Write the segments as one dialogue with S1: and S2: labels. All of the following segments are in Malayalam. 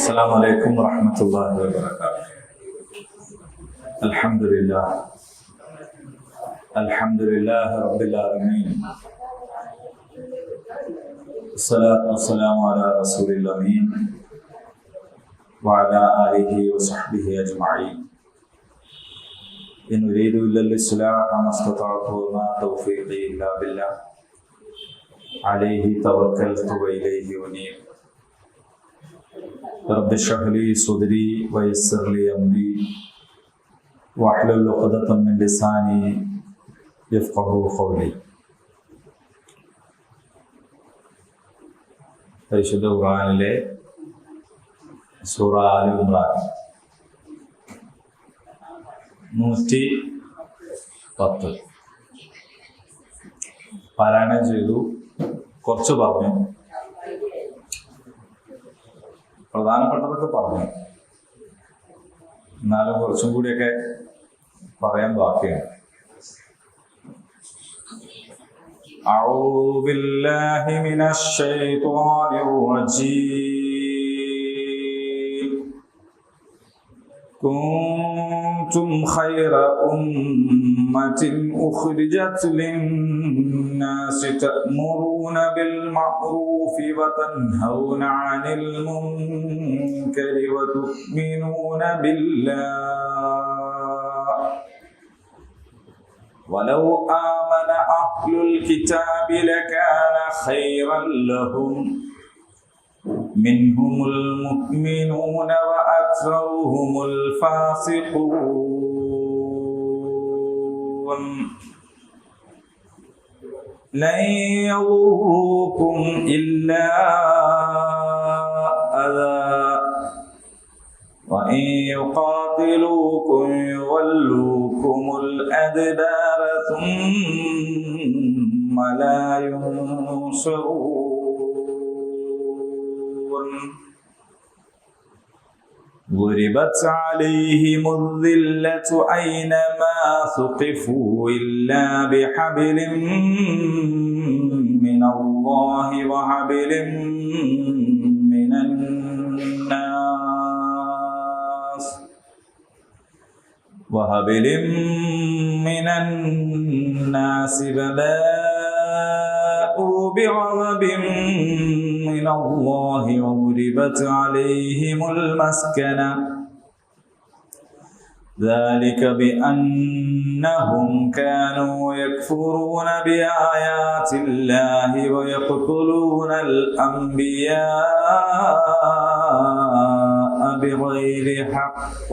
S1: السلام عليكم ورحمة الله وبركاته. الحمد لله رب العالمين، الصلاة والسلام على رسول الأمين وعلى آله وصحبه أجمعين. إن أريد إلا الإصلاح ما استطعت وما توفيقي إلا بالله عليه توكلت وإليه أنيب. رب اشرح لي صدري ويسر لي أمري واحلل عقدة من لساني يفقهوا قولي. പരിശുദ്ധ ഖുർആനിലെ സൂറ ആൽ ഇംറാൻ 110 പാരായണം ചെയ്തു. കുറച്ച് പറഞ്ഞു, പ്രധാനപ്പെട്ടതൊക്കെ പറഞ്ഞു. എന്നാലും കുറച്ചും കൂടിയൊക്കെ പറയാൻ ബാക്കിയാണ്. أعوذ بالله من الشيطان الرجيم. كنتم خير أمة أخرجت للناس تأمرون بالمعروف وتنهون عن المنكر وتؤمنون بالله ولو آمن أهل الكتاب لكان خيرا لهم منهم المؤمنون وأكثرهم الفاسقون. لن يضروكم إلا أذى وإن يقاتلوكم يولوكم الأدبار ثم لا ينصرون. ضربت عليهم الذلة أينما ثقفوا إلا بحبل من الله وحبل من الناس فباءوا بغضب من الله وضربت عليهم المسكنة ذلك بأنهم كانوا يكفرون بآيات الله ويقتلون الأنبياء بغير حق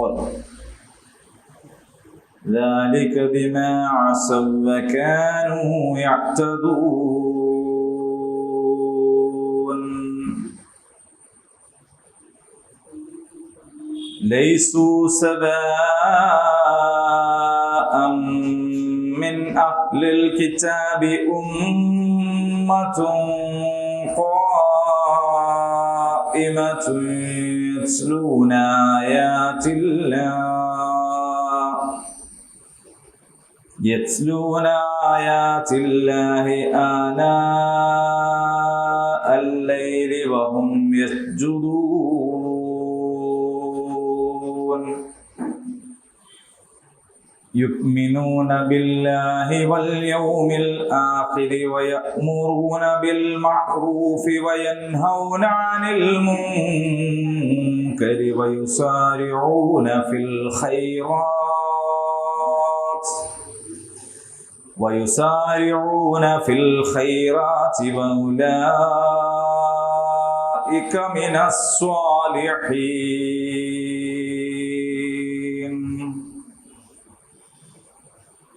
S1: ذلك بما عصوا وكانوا يعتدون. ليسوا سواء من أهل الكتاب أمة قائمة يتلون آيات الله آناء الليل وهم يسجدون. يؤمنون بالله واليوم الآخر ويأمرون بالمعروف وينهون عن المنكر ويسارعون في الخيرات وأولئك من الصالحين.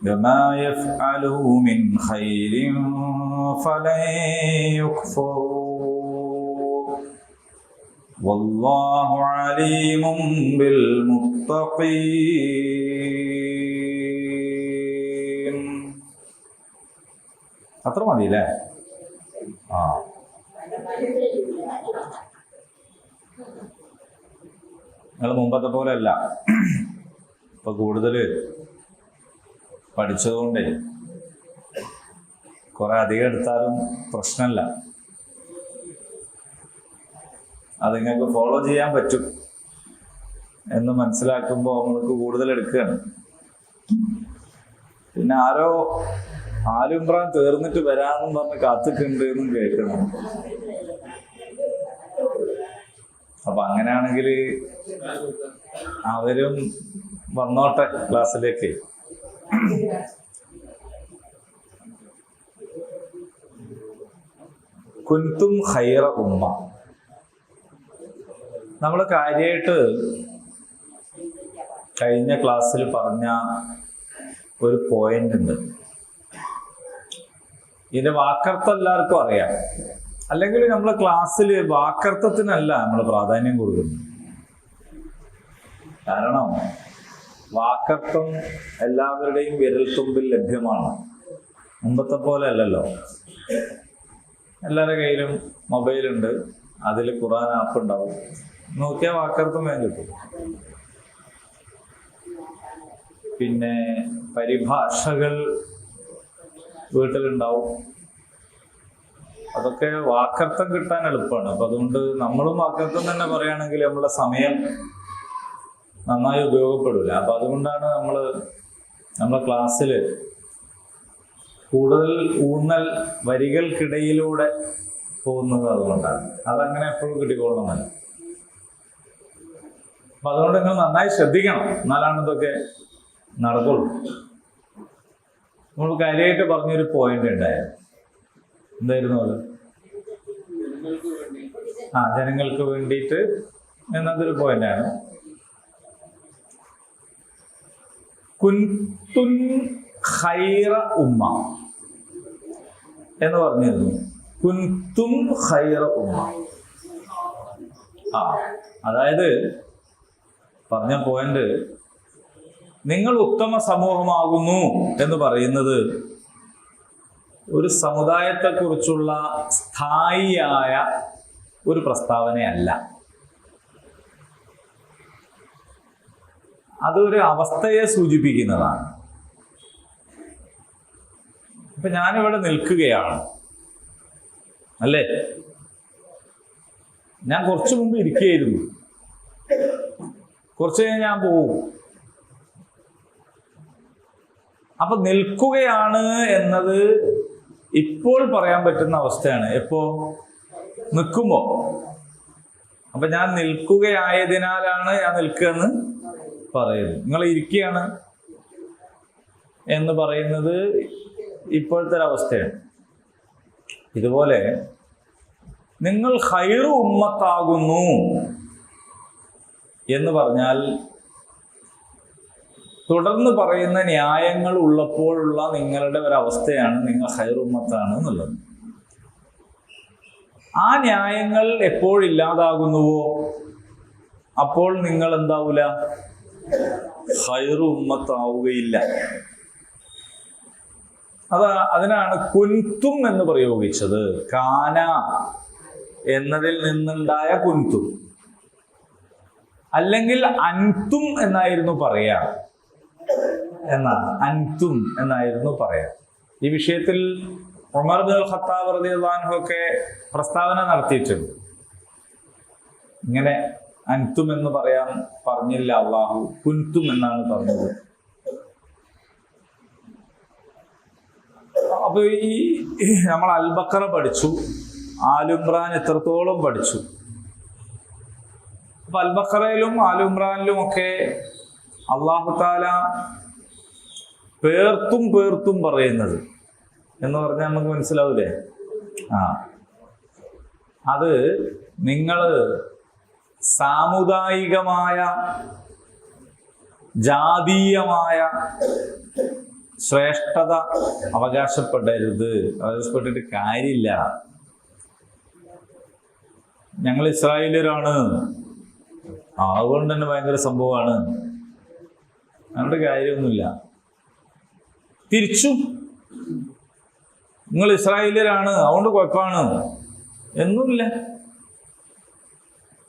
S1: وما يفعلوا من خير فلن يكفروا والله عليم بالمتقين. അത്ര മതിയില്ലേ? നിങ്ങൾ മുമ്പത്തെ പോലെ അല്ല, ഇപ്പൊ കൂടുതൽ പഠിച്ചതുകൊണ്ടേ കുറെ അധികം എടുത്താലും പ്രശ്നമല്ല. അത് നിങ്ങൾക്ക് ഫോളോ ചെയ്യാൻ പറ്റും എന്ന് മനസ്സിലാക്കുമ്പോൾ നമ്മൾക്ക് കൂടുതൽ എടുക്കുകയാണ്. പിന്നെ ആരോ ആലുംബ്രാൻ തീർന്നിട്ട് വരാമെന്നും പറഞ്ഞ് കാത്തിട്ടുണ്ട് എന്നും കേൾക്കണം. അപ്പൊ അങ്ങനെയാണെങ്കിൽ അവരും വന്നോട്ടെ ക്ലാസ്സിലേക്ക്. കുൻതും ഖൈറ ഉമ്മ. നമ്മൾ കാര്യമായിട്ട് കഴിഞ്ഞ ക്ലാസ്സിൽ പറഞ്ഞ ഒരു പോയിന്റ് ഉണ്ട്. ഇതിന്റെ വാക്കർത്ഥം എല്ലാവർക്കും അറിയാം. അല്ലെങ്കിൽ നമ്മളെ ക്ലാസ്സിൽ വാക്കർത്ഥത്തിനല്ല നമ്മൾ പ്രാധാന്യം കൊടുക്കുന്നത്. കാരണം വാക്കർത്ഥം എല്ലാവരുടെയും വിരൽത്തുമ്പിൽ ലഭ്യമാണ്. മുമ്പത്തെ പോലെ അല്ലല്ലോ. എല്ലാവരുടെ കയ്യിലും മൊബൈലുണ്ട്, അതിൽ ഖുർആൻ ആപ്പ് ഉണ്ടാവും. നോക്കിയാൽ വാക്കർത്ഥം വേഗം കിട്ടും. പിന്നെ പരിഭാഷകൾ വീട്ടിലുണ്ടാവും. അതൊക്കെ വാക്കർത്ഥം കിട്ടാൻ എളുപ്പമാണ്. അപ്പൊ അതുകൊണ്ട് നമ്മളും വാക്കർത്ഥം തന്നെ പറയുകയാണെങ്കിൽ നമ്മളെ സമയം നന്നായി ഉപയോഗപ്പെടില്ല. അപ്പൊ അതുകൊണ്ടാണ് നമ്മളെ ക്ലാസ്സിൽ കൂടുതൽ ഊന്നൽ വരികൾക്കിടയിലൂടെ പോകുന്നത്. അതുകൊണ്ടാണ് അതങ്ങനെ എപ്പോഴും കിട്ടിക്കൊള്ളണമെന്നല്ല. അപ്പൊ അതുകൊണ്ട് നിങ്ങൾ നന്നായി ശ്രദ്ധിക്കണം, എന്നാലാണ് ഇതൊക്കെ നടക്കുള്ളൂ. നമ്മൾ കാര്യമായിട്ട് പറഞ്ഞൊരു പോയിന്റ് ഉണ്ടായിരുന്നു. എന്തായിരുന്നു അത്? ജനങ്ങൾക്ക് വേണ്ടിയിട്ട് എന്നതൊരു പോയിന്റാണ്. കുൻതും ഖൈറ ഉമ്മ എന്ന് പറഞ്ഞിരുന്നു. കുൻതും ഖൈറ ഉമ്മ. അതായത് പറഞ്ഞ പോയിന്റ്, നിങ്ങൾ ഉത്തമ സമൂഹമാകുന്നു എന്ന് പറയുന്നത് ഒരു സമുദായത്തെക്കുറിച്ചുള്ള സ്ഥായിയായ ഒരു പ്രസ്താവനയല്ല. അതൊരു അവസ്ഥയെ സൂചിപ്പിക്കുന്നതാണ്. ഇപ്പൊ ഞാനിവിടെ നിൽക്കുകയാണ് അല്ലേ? ഞാൻ കുറച്ചു മുമ്പ് ഇരിക്കുകയായിരുന്നു. കുറച്ച് കഴിഞ്ഞ് ഞാൻ പോവും. അപ്പൊ നിൽക്കുകയാണ് എന്നത് ഇപ്പോൾ പറയാൻ പറ്റുന്ന അവസ്ഥയാണ്. എപ്പോ? നിൽക്കുമ്പോ. അപ്പൊ ഞാൻ നിൽക്കുകയായതിനാലാണ് ഞാൻ നിൽക്കുക എന്ന് പറയുന്നത്. നിങ്ങൾ ഇരിക്കുകയാണ് എന്ന് പറയുന്നത് ഇപ്പോഴത്തെ ഒരവസ്ഥയാണ്. ഇതുപോലെ നിങ്ങൾ ഖൈറു ഉമ്മത്താകുന്നു എന്ന് പറഞ്ഞാൽ തുടർന്ന് പറയുന്ന ന്യായങ്ങൾ ഉള്ളപ്പോഴുള്ള നിങ്ങളുടെ ഒരവസ്ഥയാണ് നിങ്ങൾ ഖൈറു ഉമ്മത്താണ് എന്നുള്ളത്. ആ ന്യായങ്ങൾ എപ്പോഴില്ലാതാകുന്നുവോ അപ്പോൾ നിങ്ങൾ എന്താവൂല? ഖൈറു ഉമ്മത്താവുകയില്ല. അതിനാണ് കുൻതും എന്ന് പ്രയോഗിച്ചത്. കാന എന്നതിൽ നിന്നുണ്ടായ കുൻതും. അല്ലെങ്കിൽ അൻതും എന്നായിരുന്നു പറയാ. എന്നാണ് അൻതും എന്നായിരുന്നു പറയാ. ഈ വിഷയത്തിൽ ഉമർ ഇബ്നുൽ ഖത്താബ് റളിയല്ലാഹു അൻഹു ഒക്കെ പ്രസ്താവന നടത്തിയിട്ടുണ്ട്. ഇങ്ങനെ അൻതും എന്ന് പറയാൻ പറഞ്ഞില്ല അള്ളാഹു, കുൻതും എന്നാണ് പറഞ്ഞത്. അപ്പൊ ഈ നമ്മൾ അൽ ബഖറ പഠിച്ചു, ആലുംറാൻ എത്രത്തോളം പഠിച്ചു. അപ്പൊ അൽ ബഖറയിലും ആലുംറാനിലും ഒക്കെ അല്ലാഹു തആല പേർത്തും പറയുന്നത് എന്ന് പറഞ്ഞാൽ നമുക്ക് മനസ്സിലാവൂലേ? അത് നിങ്ങൾ സാമുദായികമായ ജാതീയമായ ശ്രേഷ്ഠത അവകാശപ്പെടരുത്, അവകാശപ്പെട്ടിട്ട് കാര്യമില്ല. ഞങ്ങൾ ഇസ്രായേലിയരാണ്, അതുകൊണ്ട് തന്നെ ഭയങ്കര സംഭവമാണ്, അതുകൊണ്ട് കാര്യമൊന്നുമില്ല. തിരിച്ചും നിങ്ങൾ ഇസ്രായേലിയരാണ് അതുകൊണ്ട് കുഴപ്പമാണ് എന്നുമില്ല.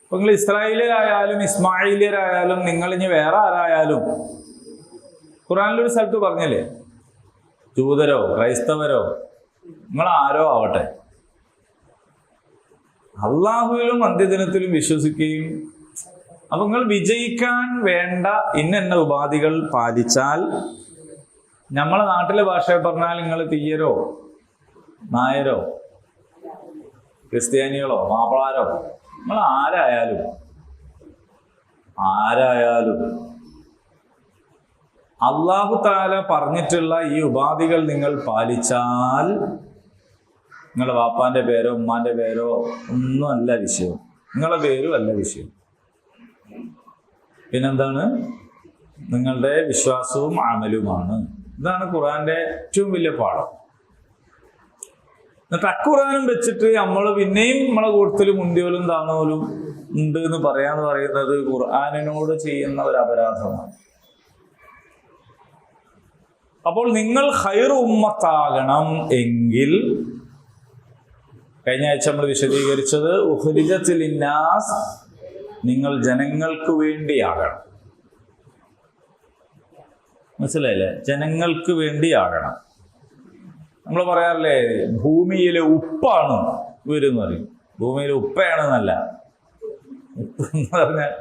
S1: അപ്പൊ നിങ്ങൾ ഇസ്രായേലിയരായാലും ഇസ്മായിലിയരായാലും നിങ്ങൾ ഇനി വേറെ ആരായാലും, ഖുർആനിലൊരു സ്ഥലത്ത് പറഞ്ഞില്ലേ, ജൂതരോ ക്രൈസ്തവരോ നിങ്ങൾ ആരോ ആവട്ടെ, അള്ളാഹുവിലും അന്ത്യദിനത്തിലും വിശ്വസിക്കുകയും, അപ്പൊ നിങ്ങൾ വിജയിക്കാൻ വേണ്ട ഇന്ന ഉപാധികൾ പാലിച്ചാൽ, നമ്മളെ നാട്ടിലെ ഭാഷയെ പറഞ്ഞാൽ നിങ്ങൾ തീയരോ നായരോ ക്രിസ്ത്യാനികളോ മാപ്പിളാരോ നിങ്ങൾ ആരായാലും അല്ലാഹു തആല പറഞ്ഞിട്ടുള്ള ഈ ഉപാധികൾ നിങ്ങൾ പാലിച്ചാൽ, നിങ്ങളുടെ വാപ്പാന്റെ പേരോ ഉമ്മാന്റെ പേരോ ഒന്നും അല്ല വിഷയം, നിങ്ങളുടെ പേരും അല്ല വിഷയം. പിന്നെന്താണ്? നിങ്ങളുടെ വിശ്വാസവും അമലുമാണ്. ഇതാണ് ഖുർആന്റെ ഏറ്റവും വലിയ പാഠം. എന്നിട്ട് അഖുർആനും വെച്ചിട്ട് നമ്മൾ പിന്നെയും നമ്മളെ കൂട്ടത്തിലും മുന്തിയോലും താണോലും ഉണ്ട് എന്ന് പറയാന്ന് പറയുന്നത് ഖുർആനിനോട് ചെയ്യുന്ന ഒരു അപരാധമാണ്. അപ്പോൾ നിങ്ങൾ ഖൈർ ഉമ്മത്താകണം എങ്കിൽ, കഴിഞ്ഞ ആഴ്ച നമ്മൾ വിശദീകരിച്ചത് ഉഖ്രിജത് ലിന്നാസ്, നിങ്ങൾ ജനങ്ങൾക്ക് വേണ്ടിയാകണം. മനസ്സിലായില്ലേ? ജനങ്ങൾക്ക് വേണ്ടിയാകണം. നമ്മൾ പറയാറില്ലേ, ഭൂമിയിലെ ഉപ്പാണ് ഇവരെന്ന് പറയും. ഭൂമിയിലെ ഉപ്പയാണെന്നല്ല, ഉപ്പ് എന്ന് പറഞ്ഞാൽ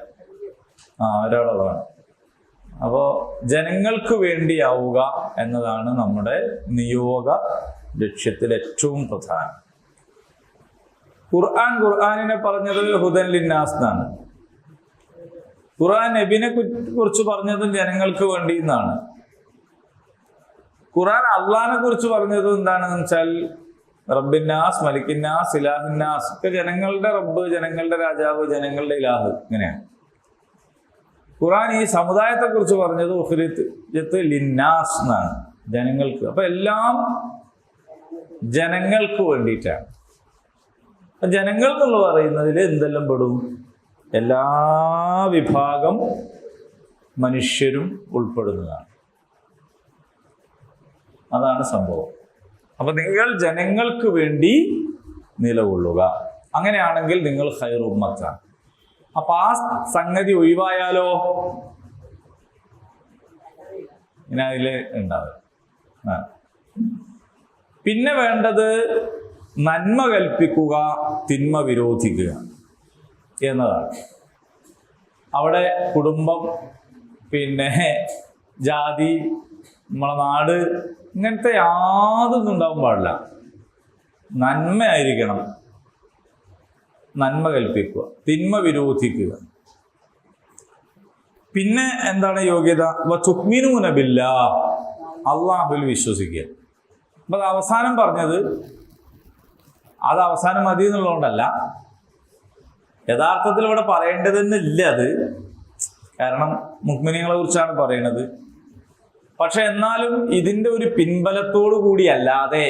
S1: ഒരാളാണ്. അപ്പോ ജനങ്ങൾക്ക് വേണ്ടിയാവുക എന്നതാണ് നമ്മുടെ നിയോഗ ലക്ഷ്യത്തിൽ ഏറ്റവും പ്രധാനം. ഖുർആനിനെ പറഞ്ഞത് ഹുദൻ ലിന്നാസ് എന്നാണ്. ഖുർആൻ നബിനെ കുറിച്ച് പറഞ്ഞതും ജനങ്ങൾക്ക് വേണ്ടി എന്നാണ്. ഖുർആൻ അള്ളാഹിനെ കുറിച്ച് പറഞ്ഞത് എന്താണെന്ന് വെച്ചാൽ റബ്ബിന്നാസ്, മലിക്കിന്നാസ്, ഇലാഹിന്നാസ് ഒക്കെ ജനങ്ങളുടെ റബ്ബ്, ജനങ്ങളുടെ രാജാവ്, ജനങ്ങളുടെ ഇലാഹ്, ഇങ്ങനെയാണ്. ഖുർആൻ ഈ സമുദായത്തെ കുറിച്ച് പറഞ്ഞത് ഉഖ്രിജത് ലിന്നാസ് എന്നാണ്, ജനങ്ങൾക്ക്. അപ്പൊ എല്ലാം ജനങ്ങൾക്ക് വേണ്ടിയിട്ടാണ്. ജനങ്ങൾ എന്നുള്ള പറയുന്നതിൽ എന്തെല്ലാം പെടും? എല്ലാ വിഭാഗം മനുഷ്യരും ഉൾപ്പെടുന്നതാണ്. അതാണ് സംഭവം. അപ്പൊ നിങ്ങൾ ജനങ്ങൾക്ക് വേണ്ടി നിലകൊള്ളുക. അങ്ങനെയാണെങ്കിൽ നിങ്ങൾ ഖൈർ ഉമ്മത്താണ്. അപ്പൊ ആ സംഗതി ഒഴിവായാലോ ഇങ്ങനെ അതില് ഉണ്ടാവും. പിന്നെ വേണ്ടത് നന്മ കൽപ്പിക്കുക, തിന്മ വിരോധിക്കുക എന്നതാണ്. അവിടെ കുടുംബം, പിന്നെ ജാതി, നമ്മളെ നാട്, ഇങ്ങനത്തെ യാതൊന്നും ഉണ്ടാവാൻ പാടില്ല. നന്മയായിരിക്കണം. നന്മ കൽപ്പിക്കുക, തിന്മ വിരോധിക്കുക. പിന്നെ എന്താണ് യോഗ്യത? വതുഅ്മിനൂന ബില്ലാഹ്, അല്ലാഹുവിൽ വിശ്വസിക്കുക. അപ്പൊ അത് അവസാനം പറഞ്ഞത്, അത് അവസാനം മതി എന്നുള്ളതുകൊണ്ടല്ല, യഥാർത്ഥത്തിൽ ഇവിടെ പറയേണ്ടതെന്നില്ല അത്. കാരണം മുഅ്മിനീങ്ങളെ കുറിച്ചാണ് പറയുന്നത്. പക്ഷെ എന്നാലും ഇതിന്റെ ഒരു പിൻബലത്തോടു കൂടി അല്ലാതെ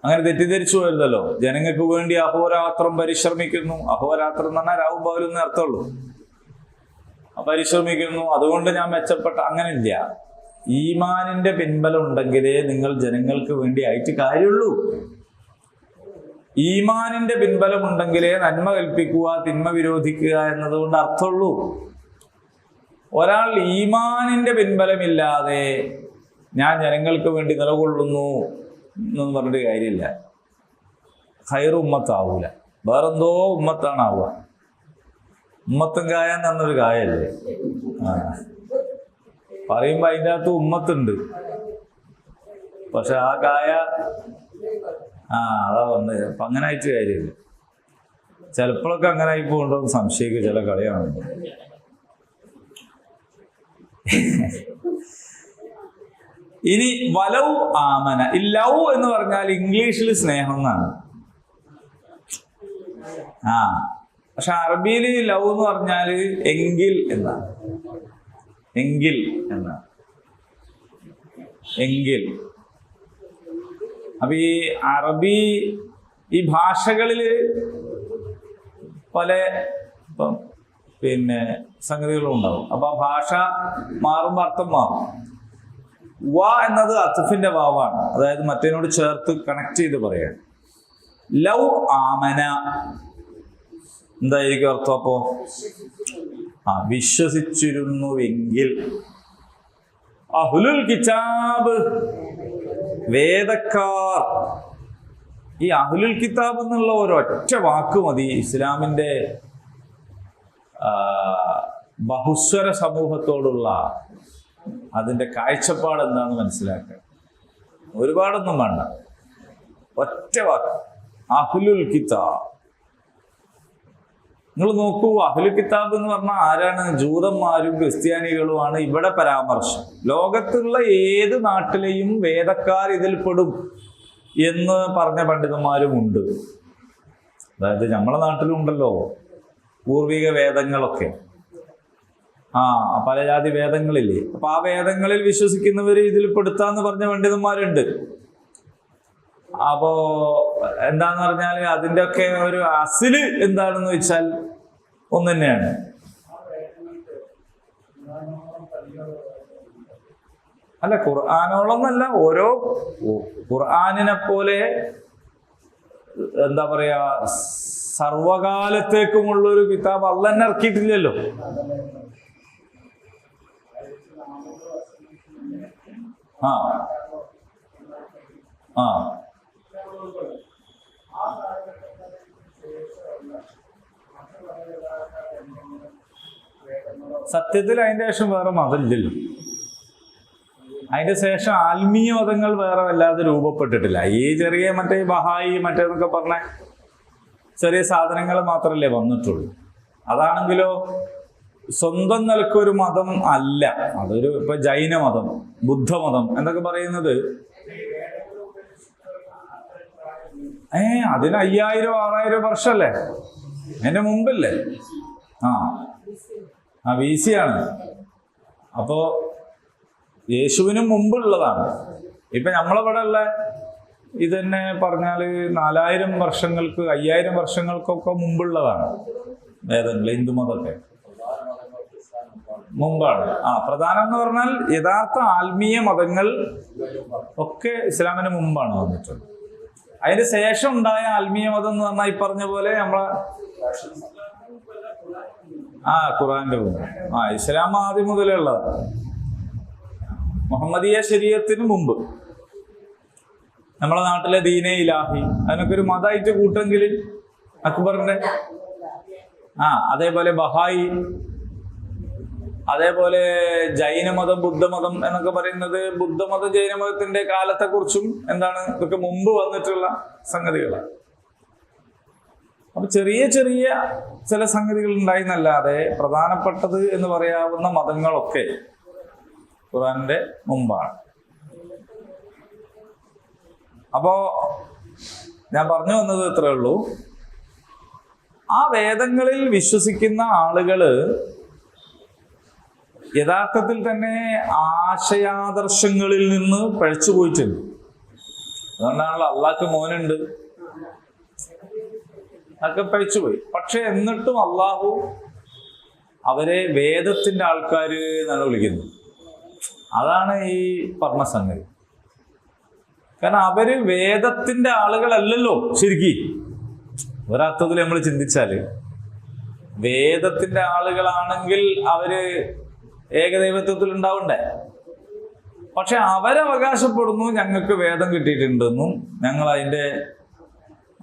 S1: അങ്ങനെ തെറ്റിദ്ധരിച്ചു പോരുതല്ലോ. ജനങ്ങൾക്ക് വേണ്ടി അഹോരാത്രം പരിശ്രമിക്കുന്നു. അഹോരാത്രം എന്ന് പറഞ്ഞാൽ രാവും പകലും എന്ന് അർത്ഥമുള്ളൂ. പരിശ്രമിക്കുന്നു, അതുകൊണ്ട് ഞാൻ മെച്ചപ്പെട്ട, അങ്ങനെ ഇല്ല. ഈമാനിന്റെ പിൻബലം ഉണ്ടെങ്കിലേ നിങ്ങൾ ജനങ്ങൾക്ക് വേണ്ടി ആയിട്ട് കാര്യമുള്ളൂ. ഈമാനിന്റെ പിൻബലം ഉണ്ടെങ്കിലേ നന്മ കൽപ്പിക്കുക, തിന്മ വിരോധിക്കുക എന്നതുകൊണ്ട് അർത്ഥമുള്ളൂ. ഒരാൾ ഈമാനിന്റെ പിൻബലമില്ലാതെ ഞാൻ ജനങ്ങൾക്ക് വേണ്ടി നിലകൊള്ളുന്നു എന്നൊന്നും പറഞ്ഞിട്ട് കാര്യമില്ല. ഖൈർ ഉമ്മത്താവൂല, വേറെന്തോ ഉമ്മത്താണ് ആവുക. ഉമ്മത്തും കായ എന്ന് പറഞ്ഞൊരു കായല്ലേ. പറയുമ്പോ അതിൻ്റെ അകത്ത് ഉമ്മത്തുണ്ട്, പക്ഷെ ആ കായ അതാ പറഞ്ഞത്. അപ്പൊ അങ്ങനെ ആയിട്ട് കാര്യമില്ല. ചിലപ്പോഴൊക്കെ അങ്ങനെ ആയി പോകണ്ടോ സംശയിക്കുക ചില കളിയാണ്. ഇനി വലൗ ആമന, ഈ ലവ് എന്ന് പറഞ്ഞാൽ ഇംഗ്ലീഷിൽ സ്നേഹം എന്നാണ്. പക്ഷെ അറബിയിൽ ലവ് എന്ന് പറഞ്ഞാല് എങ്കിൽ എന്നാണ്. എങ്കിൽ എന്നാണ്. എങ്കിൽ. അപ്പൊ ഈ അറബി, ഈ ഭാഷകളില് പല പിന്നെ സംഗതികളും ഉണ്ടാവും. അപ്പൊ ആ ഭാഷ മാറുമ്പോൾ അർത്ഥം മാറും. വ എന്നത് അത്ഫിന്റെ വാവാണ്, അതായത് മറ്റേനോട് ചേർത്ത് കണക്ട് ചെയ്ത് പറയാൻ. ലവ് ആമന എന്തായിരിക്കും അർത്ഥം? അപ്പോ വിശ്വസിച്ചിരുന്നുവെങ്കിൽ. അഹ്ലുൽ കിതാബ്, വേദക്കാർ, ഈ അഹ്ലുൽ കിതാബ് എന്നുള്ള ഒരൊറ്റ വാക്ക് മതി ഇസ്ലാമിൻ്റെ ബഹുസ്വര സമൂഹത്തോടുള്ള അതിൻ്റെ കാഴ്ചപ്പാട് എന്താണെന്ന് മനസ്സിലാക്കുക. ഒരുപാടൊന്നും വേണ്ട, ഒറ്റ വാക്ക്, അഹ്ലുൽ കിതാബ്. നിങ്ങൾ നോക്കൂ, അഹ്ലുൽ കിതാബ് എന്ന് പറഞ്ഞാൽ ആരാണ്? ജൂതന്മാരും ക്രിസ്ത്യാനികളുമാണ് ഇവിടെ പരാമർശം. ലോകത്തുള്ള ഏത് നാട്ടിലെയും വേദക്കാർ ഇതിൽ പെടും എന്ന് പറഞ്ഞ പണ്ഡിതന്മാരുമുണ്ട്. അതായത് നമ്മളെ നാട്ടിലുണ്ടല്ലോ പൂർവിക വേദങ്ങളൊക്കെ, പല ജാതി വേദങ്ങളില്ലേ. അപ്പൊ ആ വേദങ്ങളിൽ വിശ്വസിക്കുന്നവർ ഇതിൽ പെടുത്താന്ന് പറഞ്ഞ പണ്ഡിതന്മാരുണ്ട്. അപ്പോ എന്താന്ന് പറഞ്ഞാൽ അതിൻ്റെ ഒക്കെ ഒരു അസില് എന്താണെന്ന് വെച്ചാൽ ഒന്ന് തന്നെയാണ്. അല്ല, ഖുർആാനോളന്നല്ല, ഓരോ ഖുർആാനിനെ പോലെ എന്താ പറയാ സർവകാലത്തേക്കുമുള്ളൊരു കിതാബ് അള്ളാഹ് തന്നെ ഇറക്കിയിട്ടില്ലല്ലോ. സത്യത്തിൽ അതിൻ്റെ ശേഷം വേറെ മതമില്ലല്ലോ. അതിന്റെ ശേഷം ആത്മീയ മതങ്ങൾ വേറെ വല്ലാതെ രൂപപ്പെട്ടിട്ടില്ല. ഈ ചെറിയ മറ്റേ ബഹായി മറ്റേന്നൊക്കെ പറഞ്ഞ ചെറിയ സാധനങ്ങൾ മാത്രമല്ലേ വന്നിട്ടുള്ളൂ. അതാണെങ്കിലോ സ്വന്തം നിലക്കൊരു മതം അല്ല. അതൊരു ഇപ്പൊ ജൈനമതം, ബുദ്ധമതം എന്നൊക്കെ പറയുന്നത് അതിന് 5000-6000 വർഷമല്ലേ, അതിന്റെ മുമ്പല്ലേ. BC ആണ്. അപ്പോ യേശുവിന് മുമ്പുള്ളതാണ്. ഇപ്പൊ നമ്മളിവിടെ ഉള്ള ഇത് തന്നെ പറഞ്ഞാല് 4000 വർഷങ്ങൾക്ക് 5000 വർഷങ്ങൾക്കൊക്കെ മുമ്പുള്ളതാണ് വേദങ്ങൾ. ഹിന്ദുമതമൊക്കെ മുമ്പാണ്. പ്രധാനം എന്ന് പറഞ്ഞാൽ യഥാർത്ഥ ആത്മീയ മതങ്ങൾ ഒക്കെ ഇസ്ലാമിന് മുമ്പാണ് വന്നിട്ടുള്ളത്. അതിന് ശേഷം ഉണ്ടായ ആത്മീയ മതം എന്ന് പറഞ്ഞാൽ ഈ പറഞ്ഞ പോലെ നമ്മളെ ഖുറാന്റെ മുമ്പ് ഇസ്ലാം ആദ്യം മുതലേ ഉള്ളതാണ്. മുഹമ്മദീയ ശരീഅത്തിന് മുമ്പ് നമ്മളെ നാട്ടിലെ ദീനെ ഇലാഹി അതിനൊക്കെ ഒരു മതമായിട്ട് കൂട്ടെങ്കിൽ അക്ബറിന്റെ അതേപോലെ ബഹായി, അതേപോലെ ജൈനമതം, ബുദ്ധമതം എന്നൊക്കെ പറയുന്നത് ബുദ്ധമത ജൈനമതത്തിന്റെ കാലത്തെക്കുറിച്ചും എന്താണ് ഇതൊക്കെ മുമ്പ് വന്നിട്ടുള്ള സംഗതികളാണ്. അപ്പൊ ചെറിയ ചെറിയ ചില സംഗതികൾ ഉണ്ടായിരുന്നല്ലാതെ പ്രധാനപ്പെട്ടത് എന്ന് പറയാവുന്ന മതങ്ങളൊക്കെ ഖുർആന്റെ മുമ്പാണ്. അപ്പോ ഞാൻ പറഞ്ഞു വന്നത് ഇത്രേ ഉള്ളൂ. ആ വേദങ്ങളിൽ വിശ്വസിക്കുന്ന ആളുകള് യഥാർത്ഥത്തിൽ തന്നെ ആശയാദർശങ്ങളിൽ നിന്ന് പഴിച്ചു പോയിട്ടുണ്ട്. അതുകൊണ്ടാണല്ലോ അള്ളാഹ്ക്ക് മോനുണ്ട്, അതൊക്കെ പഴിച്ചുപോയി. പക്ഷെ എന്നിട്ടും അള്ളാഹു അവരെ വേദത്തിന്റെ ആൾക്കാര് എന്നാണ് വിളിക്കുന്നത്. അതാണ് ഈ പറഞ്ഞ സംഗതി. കാരണം അവര് വേദത്തിന്റെ ആളുകളല്ലല്ലോ ശരിക്കും. ഒരർത്ഥത്തിൽ നമ്മൾ ചിന്തിച്ചാല് വേദത്തിന്റെ ആളുകളാണെങ്കിൽ അവര് ഏകദൈവത്വത്തിൽ ഉണ്ടാവണ്ടേ. പക്ഷെ അവരവകാശപ്പെടുന്നു ഞങ്ങൾക്ക് വേദം കിട്ടിയിട്ടുണ്ടെന്നും ഞങ്ങൾ